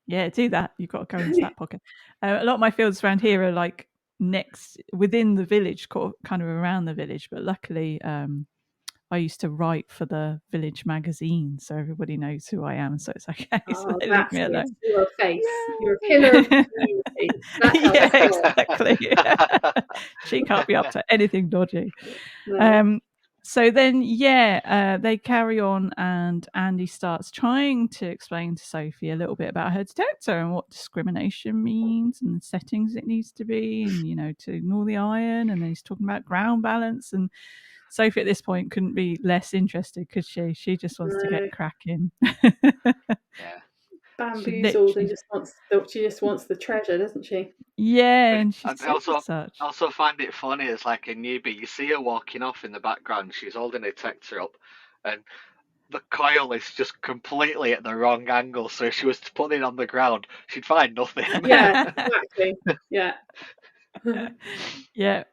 [SPEAKER 1] Yeah, do that. You've got to go into that pocket. A lot of my fields around here are like within the village, kind of around the village. But luckily, I used to write for the village magazine, so everybody knows who I am, so it's okay. So they leave me
[SPEAKER 3] That's
[SPEAKER 1] alone.
[SPEAKER 3] You're a face.
[SPEAKER 1] Yeah.
[SPEAKER 3] You're a pillar of the community. That helps.
[SPEAKER 1] Yeah, exactly. She can't be up to anything dodgy.
[SPEAKER 3] No.
[SPEAKER 1] So then, they carry on, and Andy starts trying to explain to Sophie a little bit about her detector and what discrimination means and the settings it needs to be, and to ignore the iron. And then he's talking about ground balance, and Sophie at this point couldn't be less interested, could she? She just wants to get cracking.
[SPEAKER 2] Yeah.
[SPEAKER 3] Bamboozled and she just wants the treasure, doesn't she?
[SPEAKER 1] Yeah, and she's
[SPEAKER 2] also find it funny as like a newbie. You see her walking off in the background. She's holding a detector up, and the coil is just completely at the wrong angle. So if she was to put it on the ground, she'd find nothing.
[SPEAKER 3] Yeah, exactly. Yeah.
[SPEAKER 1] yeah,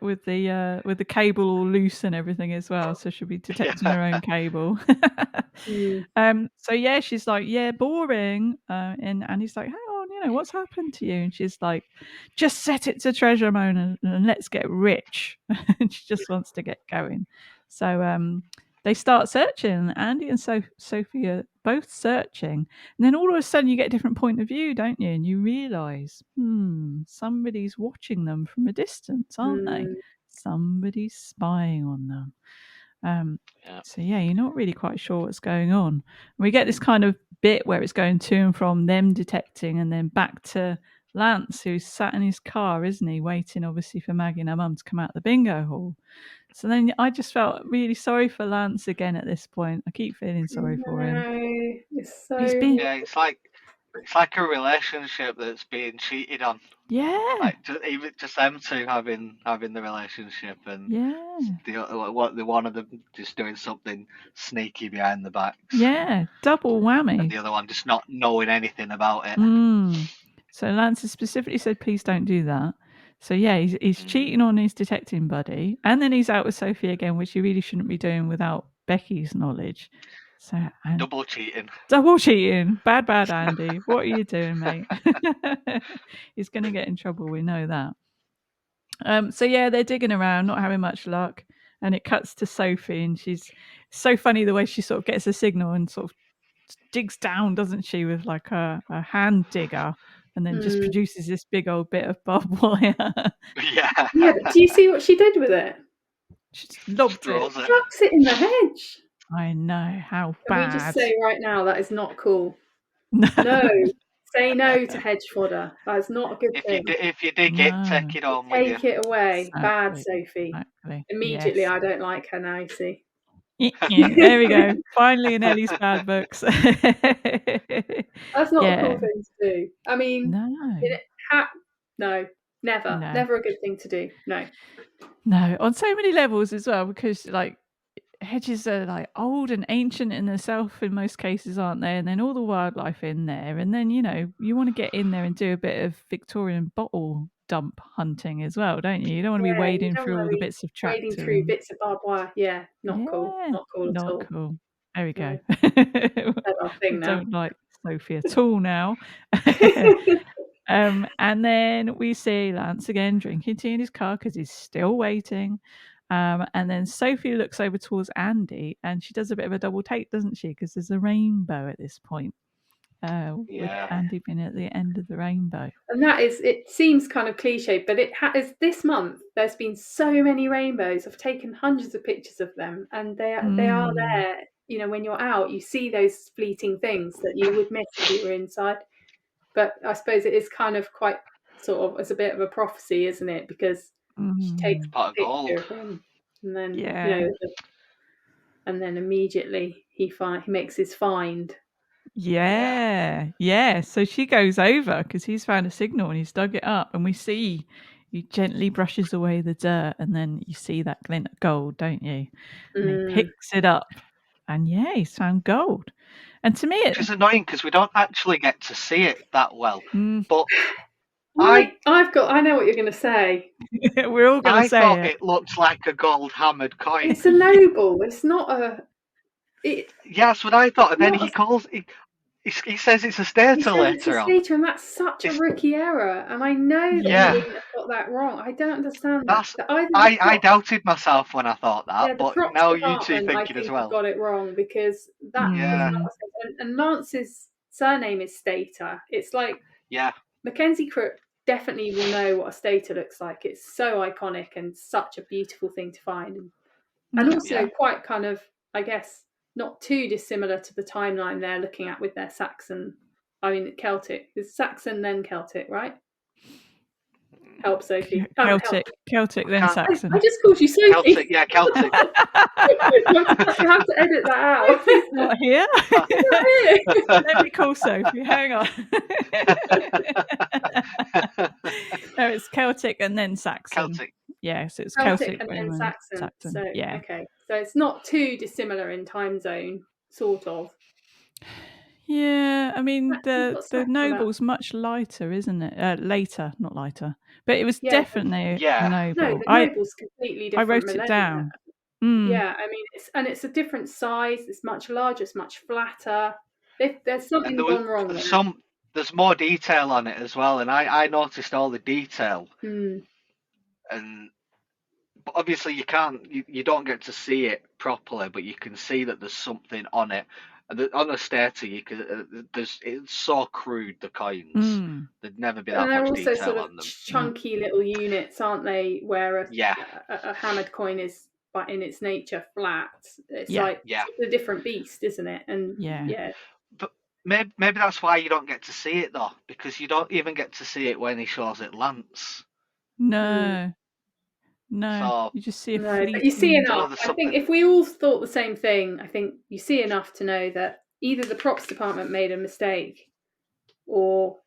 [SPEAKER 1] with the cable all loose and everything as well, so she'll be detecting her own cable. So yeah, she's like, yeah, boring, and he's like, hang on, what's happened to you? And she's like, just set it to treasure mode and let's get rich. And she just wants to get going. So they start searching. Andy and Sophie are both searching. And then all of a sudden you get a different point of view, don't you? And you realise, somebody's watching them from a distance, aren't they? Somebody's spying on them. So yeah, you're not really quite sure what's going on. And we get this kind of bit where it's going to and from them detecting, and then back to Lance, who's sat in his car, isn't he, waiting obviously for Maggie and her mum to come out of the bingo hall. So then I just felt really sorry for Lance again at this point. I keep feeling sorry for him.
[SPEAKER 3] It's so
[SPEAKER 2] it's like a relationship that's being cheated on.
[SPEAKER 1] Yeah.
[SPEAKER 2] Like just them two having the relationship, and the one of them just doing something sneaky behind the backs.
[SPEAKER 1] Yeah, double whammy.
[SPEAKER 2] And the other one just not knowing anything about it.
[SPEAKER 1] So Lance has specifically said, please don't do that. So yeah, he's cheating on his detecting buddy, and then he's out with Sophie again, which he really shouldn't be doing without Becky's knowledge. So
[SPEAKER 2] double cheating.
[SPEAKER 1] Bad Andy. What are you doing, mate? He's going to get in trouble. We know that. So yeah, they're digging around, not having much luck, and it cuts to Sophie, and she's so funny the way she sort of gets a signal and sort of digs down, doesn't she, with like a hand digger, and then just produces this big old bit of barbed wire.
[SPEAKER 3] Yeah, but do you see what she did with it?
[SPEAKER 1] She lobbed it.
[SPEAKER 3] Chucks it in the hedge.
[SPEAKER 1] I know, how bad.
[SPEAKER 3] Can we just say right now that is not cool? No. Say no to hedge fodder. That is not a good thing.
[SPEAKER 2] If you dig it, take it on with you.
[SPEAKER 3] Take it away.
[SPEAKER 1] Exactly.
[SPEAKER 3] Bad Sophie.
[SPEAKER 1] Exactly.
[SPEAKER 3] Immediately, yes. I don't like her now, you see.
[SPEAKER 1] There we go. Finally in Ellie's bad books.
[SPEAKER 3] That's not a cool thing to do. I mean,
[SPEAKER 1] no.
[SPEAKER 3] No. Never a good thing to do. No,
[SPEAKER 1] on so many levels as well, because like hedges are like old and ancient in themselves in most cases, aren't they? And then all the wildlife in there, and then you want to get in there and do a bit of Victorian bottle dump hunting as well, don't you? You don't want to be
[SPEAKER 3] you
[SPEAKER 1] wading
[SPEAKER 3] don't
[SPEAKER 1] through
[SPEAKER 3] want
[SPEAKER 1] all
[SPEAKER 3] to
[SPEAKER 1] the
[SPEAKER 3] be
[SPEAKER 1] bits of
[SPEAKER 3] wading
[SPEAKER 1] tractor
[SPEAKER 3] through
[SPEAKER 1] and
[SPEAKER 3] bits of barbed wire. Yeah, not cool. Not cool at
[SPEAKER 1] not
[SPEAKER 3] all.
[SPEAKER 1] cool. There we go.
[SPEAKER 3] No, that's our
[SPEAKER 1] We
[SPEAKER 3] thing now.
[SPEAKER 1] don't like Sophie at all now. And then we see Lance again drinking tea in his car because he's still waiting. And then Sophie looks over towards Andy and she does a bit of a double take, doesn't she? Because there's a rainbow at this point, with Andy being at the end of the rainbow.
[SPEAKER 3] And that is, it seems kind of cliche, but it is this month. There's been so many rainbows. I've taken hundreds of pictures of them, and they are there. When you're out, you see those fleeting things that you would miss if you were inside. But I suppose it is kind of quite sort of, it's a bit of a prophecy, isn't it? Because she takes
[SPEAKER 2] Pot
[SPEAKER 3] a
[SPEAKER 2] of
[SPEAKER 3] picture
[SPEAKER 2] gold.
[SPEAKER 3] of him, and then
[SPEAKER 1] Yeah.
[SPEAKER 3] and then immediately he makes his find.
[SPEAKER 1] Yeah. So she goes over because he's found a signal and he's dug it up, and we see he gently brushes away the dirt, and then you see that glint of gold, don't you? And he picks it up, and he's found gold. And to me,
[SPEAKER 2] which is annoying because we don't actually get to see it that well. But
[SPEAKER 3] I know what you're going to say.
[SPEAKER 1] We're all going to say
[SPEAKER 2] thought it looked like a gold hammered coin.
[SPEAKER 3] It's a noble. It's not a.
[SPEAKER 2] That's what I thought. And then he says it's a stator later on.
[SPEAKER 3] And that's such a rookie error. And I know that he wouldn't have got that wrong. I don't understand that.
[SPEAKER 2] I doubted myself when I thought that, but now you two think it as well.
[SPEAKER 3] Got it wrong because that does not. And Lance's surname is Stater. It's like Mackenzie Crook definitely will know what a stator looks like. It's so iconic and such a beautiful thing to find, and also quite kind of, I guess, not too dissimilar to the timeline they're looking at with their Saxon. I mean, Celtic. It's Saxon then Celtic, right? Help, Sophie.
[SPEAKER 1] Celtic then Saxon.
[SPEAKER 3] I just called you Sophie.
[SPEAKER 2] Celtic.
[SPEAKER 3] You have to edit that out.
[SPEAKER 1] Sophie's not here. Let me call Sophie. Hang on. No, it's Celtic and then Saxon.
[SPEAKER 2] Celtic.
[SPEAKER 1] So it's
[SPEAKER 3] Celtic and then Saxon. So, okay. So it's not too dissimilar in time zone, sort of.
[SPEAKER 1] Yeah, I mean the noble's much lighter, isn't it? Later, not lighter, but it was definitely a noble.
[SPEAKER 3] No, the noble's completely different.
[SPEAKER 1] I wrote it down.
[SPEAKER 3] Yeah, I mean it's a different size. It's much larger. It's much flatter. There's something gone wrong there.
[SPEAKER 2] There's more detail on it as well, and I noticed all the detail. And but obviously you don't get to see it properly, but you can see that there's something on it. And on a stator, it's so crude, the coins. There'd never be that much detail
[SPEAKER 3] sort of
[SPEAKER 2] on them.
[SPEAKER 3] Chunky little units, aren't they? Where a hammered coin is, but in its nature, flat. It's it's a different beast, isn't it? And
[SPEAKER 2] But maybe that's why you don't get to see it though, because you don't even get to see it when he shows it Lance.
[SPEAKER 1] No, you just see a fleeting.
[SPEAKER 3] But you see enough. I think if we all thought the same thing, I think you see enough to know that either the props department made a mistake, or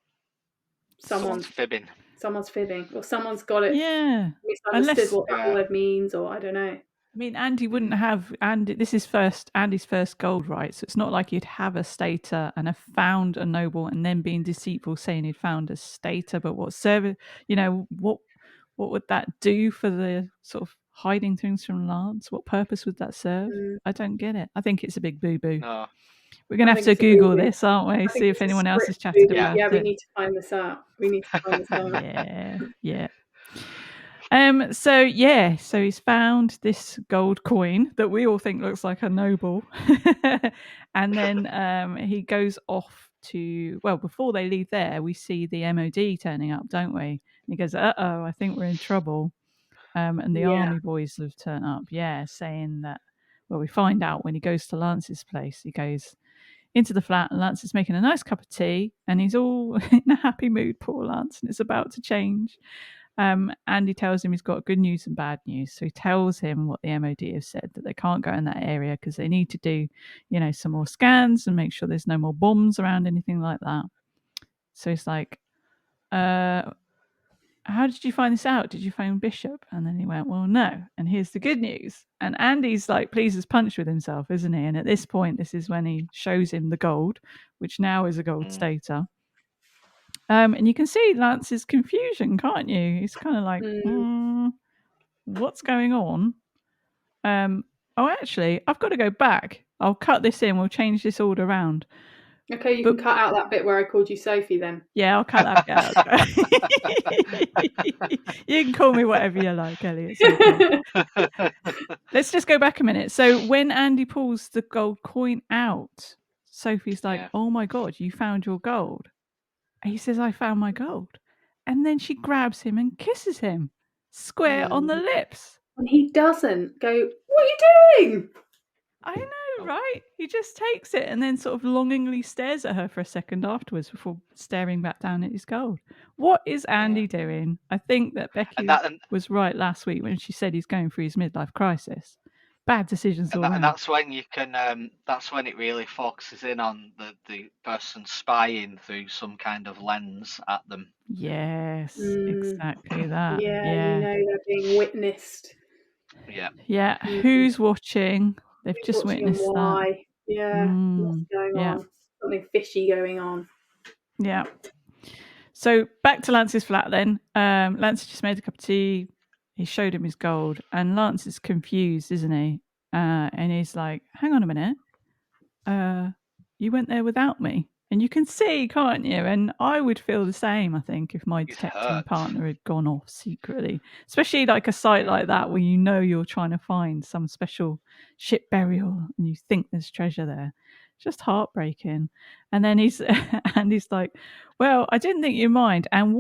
[SPEAKER 3] someone's fibbing. Someone's fibbing, or someone's got it. Misunderstood what that word means, or I don't know.
[SPEAKER 1] I mean, Andy wouldn't have this is Andy's first gold, right? So it's not like he'd have a stater and have found a noble and then being deceitful saying he'd found a stater. But what service? What would that do for the sort of hiding things from Lance? What purpose would that serve? I don't get it. I think it's a big boo-boo.
[SPEAKER 2] No.
[SPEAKER 1] We're going to have to Google this, aren't we? See if anyone else has chatted about it.
[SPEAKER 3] Yeah, we need to find this out.
[SPEAKER 1] Yeah. So he's found this gold coin that we all think looks like a noble. And then he goes off to, before they leave there, we see the MOD turning up, don't we? And he goes, uh-oh, I think we're in trouble. And the army boys have turned up, saying that, we find out when he goes to Lance's place. He goes into the flat and Lance is making a nice cup of tea and he's all in a happy mood, poor Lance, and it's about to change. And he tells him he's got good news and bad news. So he tells him what the MOD have said, that they can't go in that area because they need to do, some more scans and make sure there's no more bombs around, anything like that. So he's like, how did you find this out? Did you phone Bishop? And then he went, well, no. And here's the good news. And Andy's like pleased as punch with himself, isn't he? And at this point, this is when he shows him the gold, which now is a gold stater. And you can see Lance's confusion, can't you? He's kind of like, what's going on? Oh, actually, I've got to go back. I'll cut this in. We'll change this order around.
[SPEAKER 3] Okay, you can cut out that bit where I called you Sophie then.
[SPEAKER 1] Yeah, I'll cut that bit out. You can call me whatever you like, Ellie. It's okay. Let's just go back a minute. So when Andy pulls the gold coin out, Sophie's like, oh my God, you found your gold. And he says, I found my gold. And then she grabs him and kisses him square on the lips.
[SPEAKER 3] And he doesn't go, what are you doing?
[SPEAKER 1] I know, right? He just takes it and then sort of longingly stares at her for a second afterwards before staring back down at his gold. What is Andy doing? I think that Becky was right last week when she said he's going through his midlife crisis. Bad decisions all around.
[SPEAKER 2] And that's when you can. That's when it really focuses in on the person spying through some kind of lens at them.
[SPEAKER 1] Yes, exactly that.
[SPEAKER 3] Yeah, you know they're being witnessed.
[SPEAKER 2] Yeah.
[SPEAKER 1] Who's watching? They've just witnessed
[SPEAKER 3] why?
[SPEAKER 1] that.
[SPEAKER 3] Yeah. What's going on? Something fishy going on.
[SPEAKER 1] Yeah. So back to Lance's flat then. Lance just made a cup of tea. He showed him his gold, and Lance is confused, isn't he? And he's like, "Hang on a minute. You went there without me." And you can see, can't you? And I would feel the same, I think, if my detecting partner had gone off secretly. Especially like a site like that where you know you're trying to find some special ship burial and you think there's treasure there. Just heartbreaking. And then he's like, well, I didn't think you'd mind. And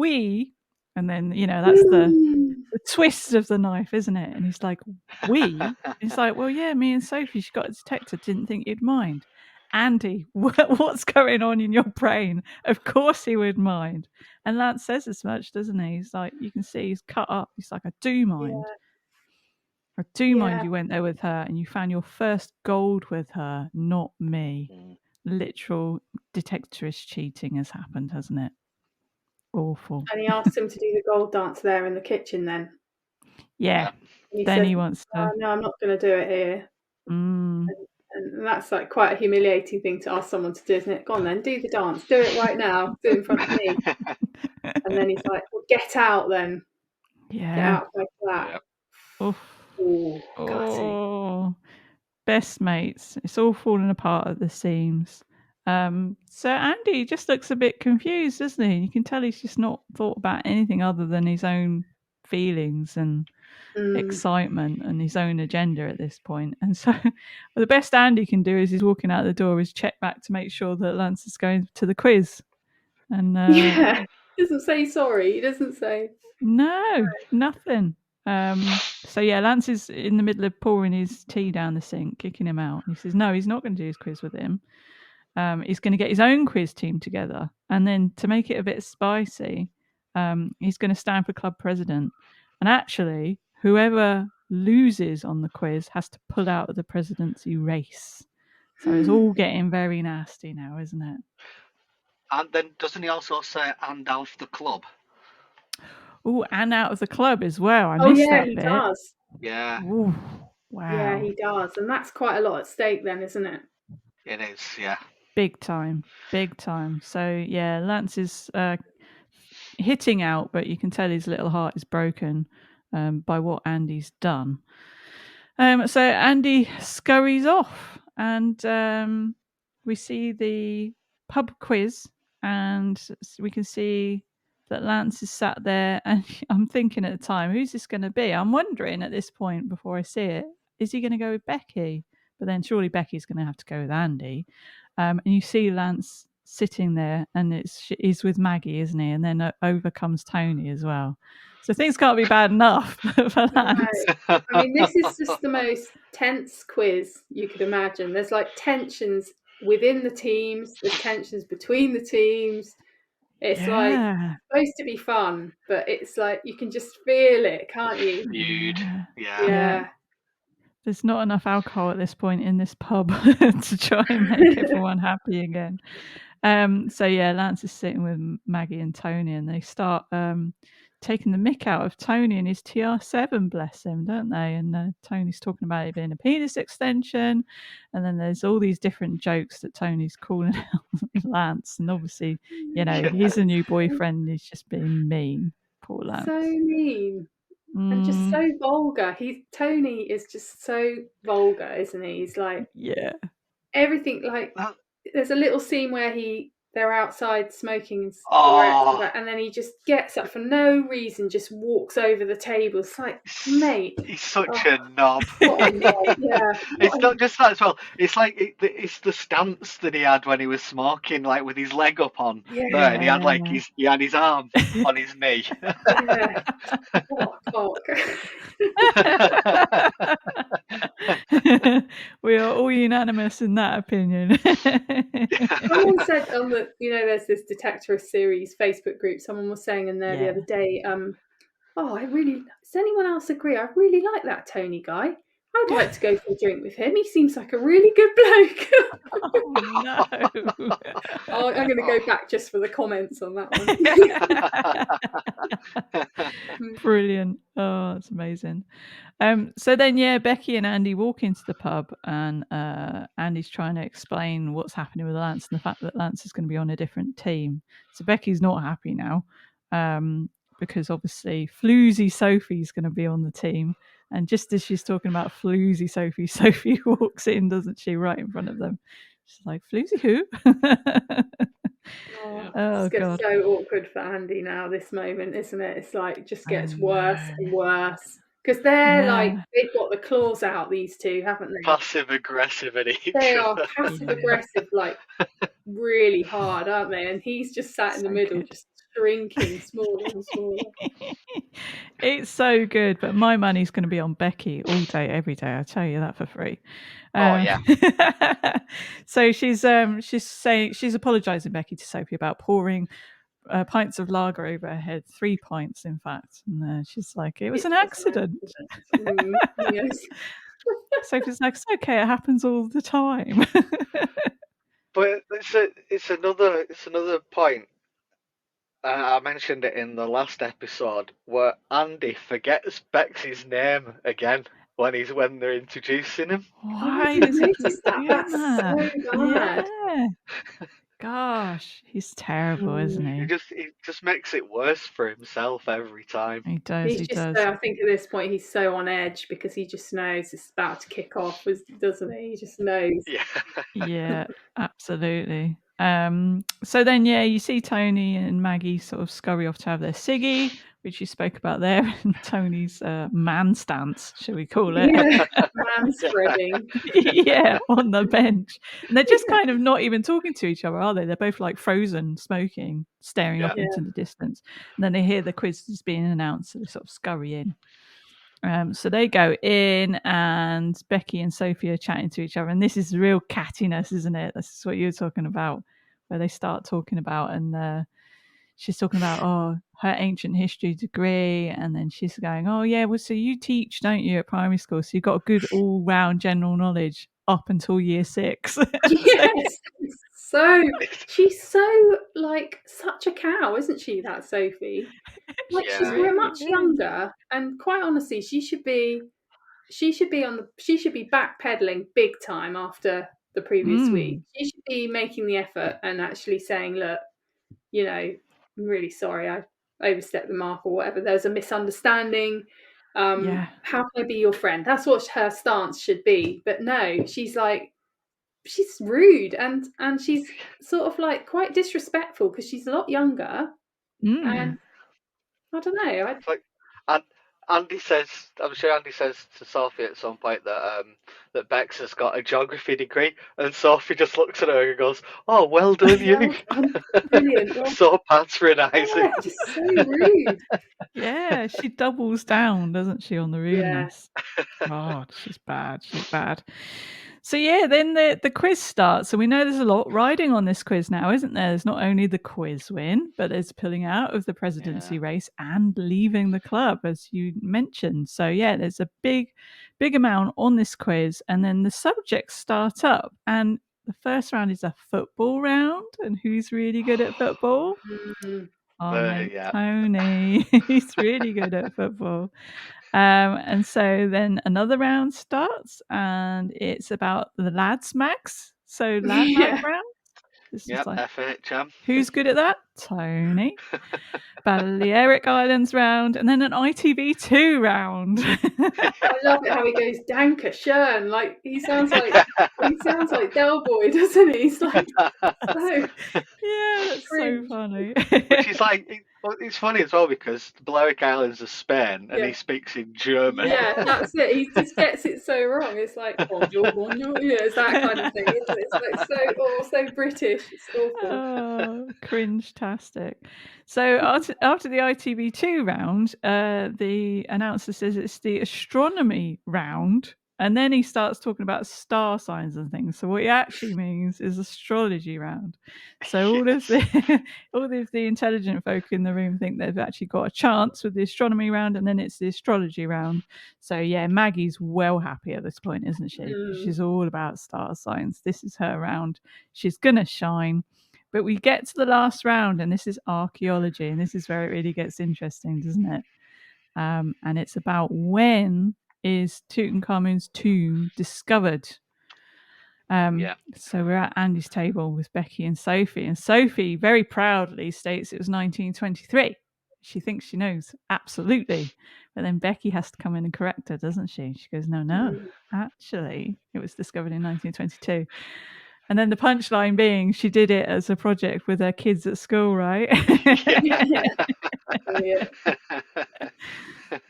[SPEAKER 1] then, that's the twist of the knife, isn't it? And he's like, we? He's like, well, yeah, me and Sophie, she got a detector, didn't think you'd mind. Andy, what's going on in your brain? Of course he would mind. And Lance says as much, doesn't he? He's like, you can see he's cut up. He's like, I do mind. I do mind you went there with her and you found your first gold with her, not me. Literal detectorist cheating has happened, hasn't it? Awful.
[SPEAKER 3] And he asked him to do the gold dance there in the kitchen then.
[SPEAKER 1] Yeah.
[SPEAKER 3] He
[SPEAKER 1] then
[SPEAKER 3] said,
[SPEAKER 1] he wants to.
[SPEAKER 3] No, I'm not going to do it here. And that's like quite a humiliating thing to ask someone to do, isn't it? Go on then, do the dance. Do it right now. Do it in front of me. And then he's like, well, get out then.
[SPEAKER 1] Yeah.
[SPEAKER 3] Get out like that.
[SPEAKER 1] Oof.
[SPEAKER 3] Oh,
[SPEAKER 1] best mates. It's all falling apart at the seams. So Andy just looks a bit confused, doesn't he? You can tell he's just not thought about anything other than his own feelings and excitement and his own agenda at this point. And so the best Andy can do as he's walking out the door is check back to make sure that Lance is going to the quiz. And
[SPEAKER 3] he doesn't say sorry. He doesn't say
[SPEAKER 1] nothing. So yeah, Lance is in the middle of pouring his tea down the sink, kicking him out. And he says, no, he's not going to do his quiz with him. He's going to get his own quiz team together. And then to make it a bit spicy, he's going to stand for club president. And actually, whoever loses on the quiz has to pull out of the presidency race. So it's all getting very nasty now, isn't it?
[SPEAKER 2] And then doesn't he also say, and out of the club?
[SPEAKER 1] Oh, and out of the club as well. I missed that bit.
[SPEAKER 3] He does.
[SPEAKER 2] Yeah.
[SPEAKER 1] Ooh, wow.
[SPEAKER 3] Yeah, he does. And that's quite a lot at stake then, isn't it?
[SPEAKER 2] It is, yeah.
[SPEAKER 1] Big time. So, yeah, Lance is hitting out, but you can tell his little heart is broken by what Andy's done. So Andy scurries off and we see the pub quiz and we can see that Lance is sat there and I'm thinking at the time, who's this going to be? I'm wondering at this point before I see it, is he going to go with Becky? But then surely Becky's going to have to go with Andy. And you see Lance sitting there and he's with Maggie, isn't he? And then over comes Tony as well. So things can't be bad enough for Lance.
[SPEAKER 3] No. I mean, this is just the most tense quiz you could imagine. There's like tensions within the teams, there's tensions between the teams. It's like supposed to be fun, but it's like you can just feel it, can't you?
[SPEAKER 2] Yeah.
[SPEAKER 1] There's not enough alcohol at this point in this pub to try and make everyone happy again. So yeah, Lance is sitting with Maggie and Tony, and they start taking the mick out of Tony and his TR7, bless him, don't they? And Tony's talking about it being a penis extension, and then there's all these different jokes that Tony's calling out Lance, and obviously, he's a new boyfriend. He's just being mean. Poor Lance.
[SPEAKER 3] So mean. And just so vulgar. Tony is just so vulgar, isn't he? He's like everything. Like there's a little scene where they're outside smoking cigarettes, and then he just gets up for no reason, just walks over the table. It's like, mate,
[SPEAKER 2] he's such a knob.
[SPEAKER 3] What a knob. Yeah,
[SPEAKER 2] it's not just that as well. It's like it's the stance that he had when he was smoking, like with his leg up on there, and he had like he had his arm on his knee.
[SPEAKER 3] Yeah. What a cock.
[SPEAKER 1] We are all unanimous in that opinion.
[SPEAKER 3] Someone said on there's this Detectorist series Facebook group. Someone was saying in there the other day, does anyone else agree? I really like that Tony guy. I'd like to go for a drink with him. He seems like a really good bloke.
[SPEAKER 1] Oh no!
[SPEAKER 3] I'm going to go back just for the comments on that
[SPEAKER 1] one. Brilliant! Oh, that's amazing. So then, Becky and Andy walk into the pub, and Andy's trying to explain what's happening with Lance and the fact that Lance is going to be on a different team. So Becky's not happy now, because obviously Floozy Sophie's going to be on the team. And just as she's talking about Floozy Sophie, Sophie walks in, doesn't she, right in front of them. She's like, Floozy who?
[SPEAKER 3] It's God. So awkward for Andy now, this moment, isn't it? It's like, it just gets worse and worse. Because they're like, they've got the claws out, these two, haven't they?
[SPEAKER 2] Passive aggressive at each
[SPEAKER 3] They are passive aggressive, like really hard, aren't they? And he's just sat in the middle, just shrinking smaller and smaller.
[SPEAKER 1] It's so good, but my money's going to be on Becky all day, every day. I tell you that for free. So she's saying, she's apologising, Becky, to Sophie about pouring pints of lager over her head, 3 pints, in fact. And she's like, it was an accident.
[SPEAKER 3] Yes.
[SPEAKER 1] Sophie's like, it's okay, it happens all the time.
[SPEAKER 2] But it's another point. I mentioned it in the last episode where Andy forgets Bex's name again when they're introducing him.
[SPEAKER 1] Why does he do
[SPEAKER 3] that? That's so bad.
[SPEAKER 1] Yeah. Gosh, he's terrible, isn't he?
[SPEAKER 2] He just makes it worse for himself every time.
[SPEAKER 1] He does. He does.
[SPEAKER 3] I think at this point he's so on edge because he just knows it's about to kick off, doesn't he? He just knows.
[SPEAKER 1] Yeah, absolutely. So then, you see Tony and Maggie sort of scurry off to have their ciggy, which you spoke about there, and Tony's man stance, shall we call it?
[SPEAKER 3] Yeah, man spreading.
[SPEAKER 1] On the bench. And they're just kind of not even talking to each other, are they? They're both like frozen, smoking, staring off into the distance. And then they hear the quiz is being announced, so they sort of scurry in. So they go in, and Becky and Sophie are chatting to each other, and this is real cattiness, isn't it? This is what you were talking about, where they start talking about, and she's talking about her ancient history degree, and then she's going, well, so you teach, don't you, at primary school? So you've got a good all-round general knowledge up until year 6.
[SPEAKER 3] Yes. So she's so like such a cow, isn't she, that Sophie? Like she's much younger, and quite honestly, she should be backpedaling big time after the previous week. She should be making the effort and actually saying, look, I'm really sorry, I overstepped the mark or whatever. There's a misunderstanding. How can I be your friend? That's what her stance should be. But no, she's rude and she's sort of like quite disrespectful because she's a lot younger. And I don't know.
[SPEAKER 2] It's like, Andy says, I'm sure Andy says to Sophie at some point that Bex has got a geography degree, and Sophie just looks at her and goes, "Oh, well done, you."
[SPEAKER 3] Brilliant. Well,
[SPEAKER 2] so patronising.
[SPEAKER 3] Yeah, just so rude.
[SPEAKER 1] Yeah, she doubles down, doesn't she, on the rudeness? God, she's bad. She's bad. So then the quiz starts. So we know there's a lot riding on this quiz now, isn't there? There's not only the quiz win, but there's pulling out of the presidency race and leaving the club, as you mentioned. So there's a big amount on this quiz, and then the subjects start up, and the first round is a football round, and who's really good at football? our mate Tony. He's really good at football. And so then another round starts, and it's about the lads mags. So lad mag round. This is like
[SPEAKER 2] FHM.
[SPEAKER 1] Who's good at that? Tony. Balearic Islands round, and then an ITV2 round.
[SPEAKER 3] I love it how he goes Danke schön. Like he sounds like Del Boy, doesn't he? He's like so.
[SPEAKER 1] Yeah, that's
[SPEAKER 3] cringe.
[SPEAKER 1] so funny.
[SPEAKER 2] Which is like, it's funny as well because the Balearic Islands are Spain and he speaks in German.
[SPEAKER 3] Yeah, that's it. He just gets it so wrong. It's like bonjour, bonjour. Yeah, it's that kind of thing, isn't it? It's like so British. It's awful.
[SPEAKER 1] Oh, cringe-tastic. So after the ITV2 round, the announcer says it's the astronomy round. And then he starts talking about star signs and things. So what he actually means is astrology round. So all of the intelligent folk in the room think they've actually got a chance with the astronomy round, and then it's the astrology round. So yeah, Maggie's well happy at this point, isn't she? She's all about star signs. This is her round. She's gonna shine. But we get to the last round, and this is archaeology, and this is where it really gets interesting, doesn't it? And it's about when is Tutankhamun's tomb discovered. So we're at Andy's table with Becky and Sophie very proudly states it was 1923. She thinks she knows, absolutely. But then Becky has to come in and correct her, doesn't she? She goes, no, actually, it was discovered in 1922. And then the punchline being she did it as a project with her kids at school, right?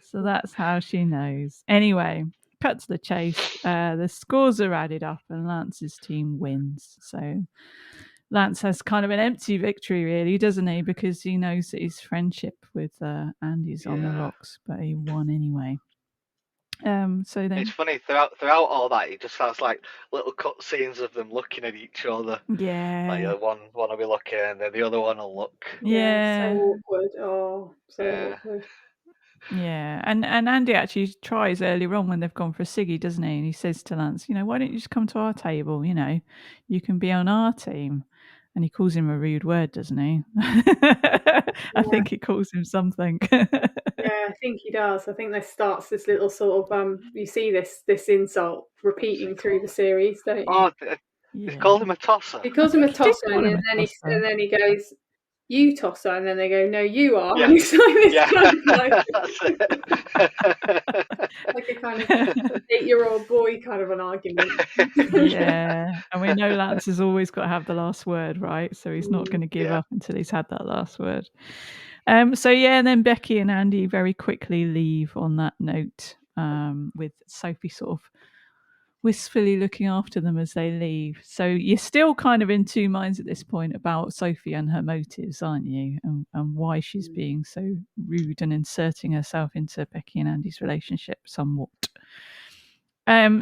[SPEAKER 1] So that's how she knows. Anyway, cut to the chase. The scores are added up and Lance's team wins. So Lance has kind of an empty victory, really, doesn't he? Because he knows that his friendship with Andy's on the rocks, but he won anyway. So then
[SPEAKER 2] it's funny throughout all that it just sounds like little cut scenes of them looking at each other. Like one will be looking and then the other one will look.
[SPEAKER 3] So awkward. Oh, so awkward.
[SPEAKER 1] Yeah, and Andy actually tries earlier on when they've gone for a ciggy, doesn't he? And he says to Lance, why don't you just come to our table? You can be on our team. And he calls him a rude word, doesn't he? I think he calls him something.
[SPEAKER 3] Yeah, I think he does. I think this starts this little sort of you see this insult repeating through the series, don't you?
[SPEAKER 2] Oh, he called him a tosser.
[SPEAKER 3] He calls him a tosser, and then he goes, "You tosser," and then they go, "No, you are." Yeah. And he's like this kind of like a kind of 8-year-old boy kind of an argument.
[SPEAKER 1] Yeah, and we know Lance has always got to have the last word, right? So he's not going to give up until he's had that last word. So yeah, and then Becky and Andy very quickly leave on that note, with Sophie sort of wistfully looking after them as they leave. So you're still kind of in two minds at this point about Sophie and her motives, aren't you? And why she's being so rude and inserting herself into Becky and Andy's relationship somewhat.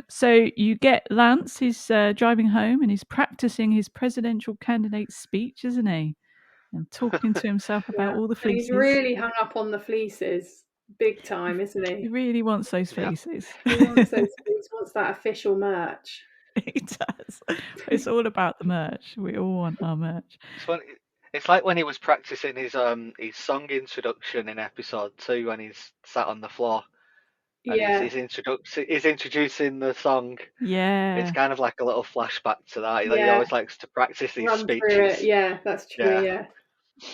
[SPEAKER 1] So you get Lance, he's driving home and he's practicing his presidential candidate speech, isn't he? And talking to himself about all the fleeces.
[SPEAKER 3] He's really hung up on the fleeces. Big time, isn't he?
[SPEAKER 1] He really wants those fleeces.
[SPEAKER 3] He wants those fleeces. He wants that official merch.
[SPEAKER 1] He does. It's all about the merch. We all want our merch.
[SPEAKER 2] It's like when he was practicing his song introduction in episode 2 when he's sat on the floor. And he's introducing the song.
[SPEAKER 1] Yeah.
[SPEAKER 2] It's kind of like a little flashback to that. He always likes to practice these speeches.
[SPEAKER 3] Through it. Yeah, that's true.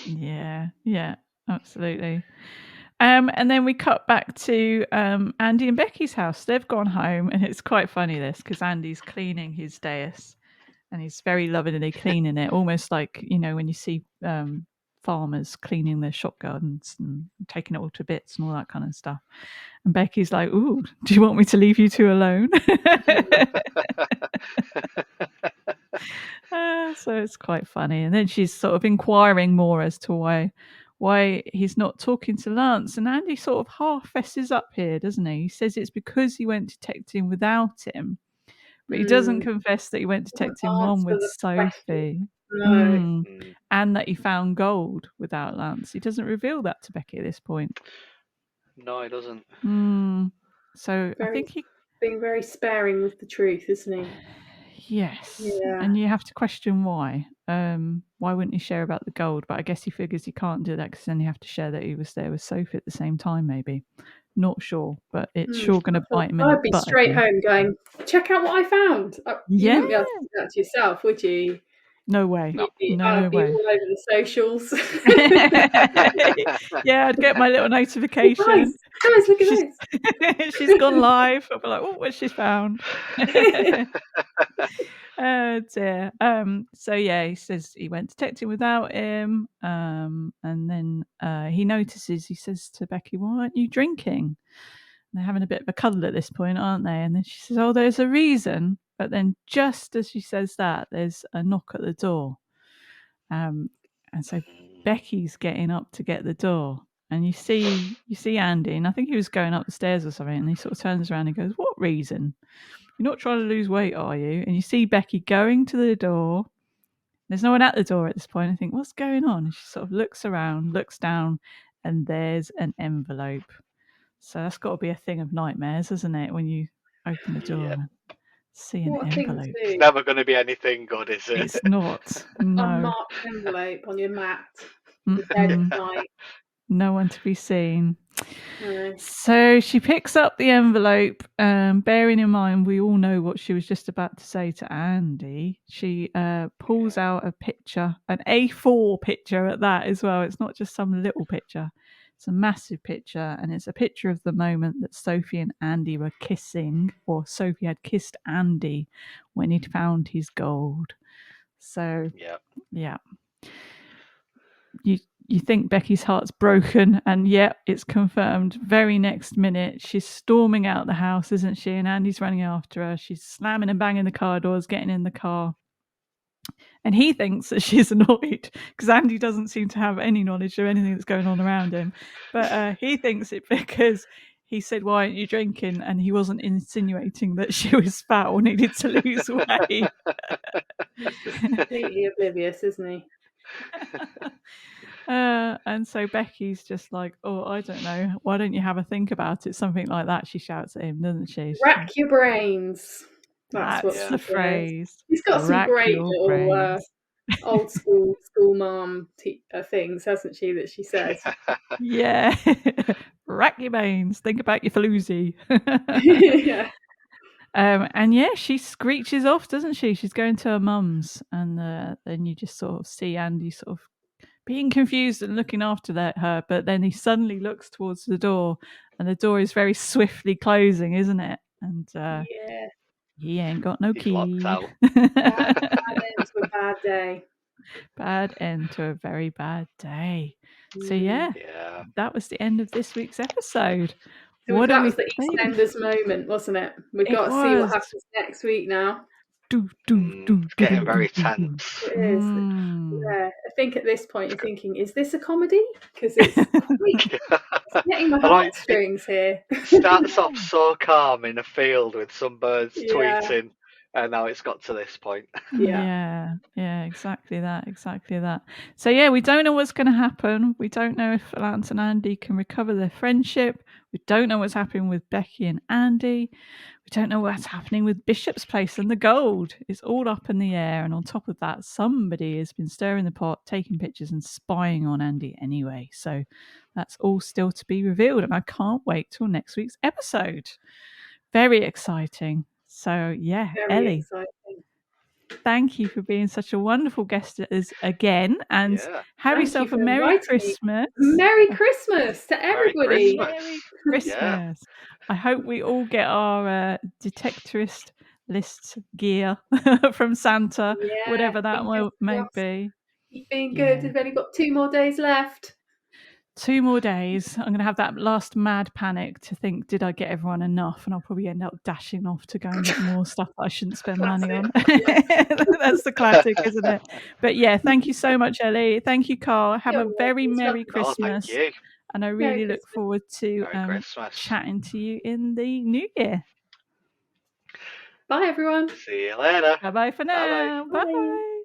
[SPEAKER 1] Yeah, absolutely. And then we cut back to Andy and Becky's house. They've gone home, and it's quite funny this because Andy's cleaning his dais, and he's very lovingly cleaning it, almost like when you see farmers cleaning their shop gardens and taking it all to bits and all that kind of stuff. And Becky's like, "Ooh, do you want me to leave you two alone?" So it's quite funny. And then she's sort of inquiring more as to why he's not talking to Lance. And Andy sort of half fesses up here, doesn't he? He says it's because he went detecting without him. But he doesn't confess that he went detecting one with Sophie.
[SPEAKER 3] No.
[SPEAKER 1] And that he found gold without Lance. He doesn't reveal that to Becky at this point.
[SPEAKER 2] No, he doesn't.
[SPEAKER 1] So I think he
[SPEAKER 3] being very sparing with the truth, isn't he?
[SPEAKER 1] Yes. Yeah. And you have to question why. why wouldn't he share about the gold? But I guess he figures he can't do that because then you have to share that he was there with Sophie at the same time, maybe. Not sure, but it's sure going to bite him in the
[SPEAKER 3] I'd be
[SPEAKER 1] butt
[SPEAKER 3] straight
[SPEAKER 1] again.
[SPEAKER 3] home going, check out what I found. You wouldn't be able to do that to yourself, would you?
[SPEAKER 1] No way.
[SPEAKER 2] No.
[SPEAKER 3] I'd be all over the socials.
[SPEAKER 1] Yeah, I'd get my little notification.
[SPEAKER 3] Guys, look at this.
[SPEAKER 1] She's gone live. I'll be like, oh, what's she found? Oh dear. So yeah, he says he went detecting without him. And then he notices, he says to Becky, why aren't you drinking? They're having a bit of a cuddle at this point, aren't they? And then she says, oh, there's a reason. But then just as she says that, there's a knock at the door. And so Becky's getting up to get the door. And you see Andy, and I think he was going up the stairs or something, and he sort of turns around and goes, what reason? You're not trying to lose weight, are you? And you see Becky going to the door. There's no one at the door at this point. I think, what's going on? And she sort of looks around, looks down, and there's an envelope. So that's got to be a thing of nightmares, isn't it? When you open the door and see an envelope.
[SPEAKER 2] It's never going to be anything good, is it?
[SPEAKER 1] It's not. No.
[SPEAKER 3] Unmarked envelope on your mat. Your bed at night.
[SPEAKER 1] No one to be seen. So she picks up the envelope, bearing in mind we all know what she was just about to say to Andy. She pulls out a picture, an A4 picture at that as well. It's not just some little picture. It's a massive picture, and it's a picture of the moment that Sophie and Andy were kissing, or Sophie had kissed Andy when he'd found his gold. So, yeah. You think Becky's heart's broken, and yep, it's confirmed. Very next minute, she's storming out the house, isn't she? And Andy's running after her. She's slamming and banging the car doors, getting in the car. And he thinks that she's annoyed because Andy doesn't seem to have any knowledge of anything that's going on around him. But he thinks it because he said, why aren't you drinking? And he wasn't insinuating that she was fat or needed to lose weight.
[SPEAKER 3] He's just completely oblivious, isn't he?
[SPEAKER 1] And so Becky's just like, oh, I don't know. Why don't you have a think about it? Something like that. She shouts at him, doesn't she?
[SPEAKER 3] Rack your brains.
[SPEAKER 1] That's
[SPEAKER 3] what
[SPEAKER 1] the phrase.
[SPEAKER 3] He's got some great little old school mom things, hasn't she? That she says.
[SPEAKER 1] Yeah. Rack your brains. Think about your floozy.
[SPEAKER 3] Yeah.
[SPEAKER 1] And yeah, she screeches off, doesn't she? She's going to her mum's, and then you just sort of see Andy sort of being confused and looking after her, but then he suddenly looks towards the door, and the door is very swiftly closing, isn't it? And he ain't got no key.
[SPEAKER 2] Locked out.
[SPEAKER 3] Bad end to a bad day.
[SPEAKER 1] Bad end to a very bad day. So yeah, that was the end of this week's episode.
[SPEAKER 3] So that was the EastEnders moment, wasn't it? We've got to see what happens next week now.
[SPEAKER 2] It's getting very tense.
[SPEAKER 3] It is. Yeah, I think at this point you're thinking, is this a comedy? Because it's getting my heartstrings here.
[SPEAKER 2] Starts off so calm in a field with some birds tweeting, and now it's got to this point.
[SPEAKER 1] Yeah, exactly that. So yeah, we don't know what's going to happen. We don't know if Lance and Andy can recover their friendship. We don't know what's happening with Becky and Andy. We don't know what's happening with Bishop's place and the gold. It's all up in the air. And on top of that, somebody has been stirring the pot, taking pictures and spying on Andy anyway. So that's all still to be revealed. And I can't wait till next week's episode. Very exciting. So yeah, Ellie, thank you for being such a wonderful guest again, and have yourself a Merry Christmas.
[SPEAKER 3] Merry Christmas to everybody.
[SPEAKER 1] Merry Christmas. I hope we all get our Detectorist list gear from Santa, whatever that may be.
[SPEAKER 3] You've been good. We've only got 2 more days left.
[SPEAKER 1] 2 more days. I'm going to have that last mad panic to think, did I get everyone enough? And I'll probably end up dashing off to go and get more stuff that I shouldn't spend money on. That's the classic, isn't it? But yeah, thank you so much, Ellie. Thank you, Karl. Have a very Merry Christmas.
[SPEAKER 2] Thank you.
[SPEAKER 1] And I really look forward to chatting to you in the new year.
[SPEAKER 3] Bye, everyone.
[SPEAKER 2] See you later.
[SPEAKER 1] Bye-bye for now. Bye.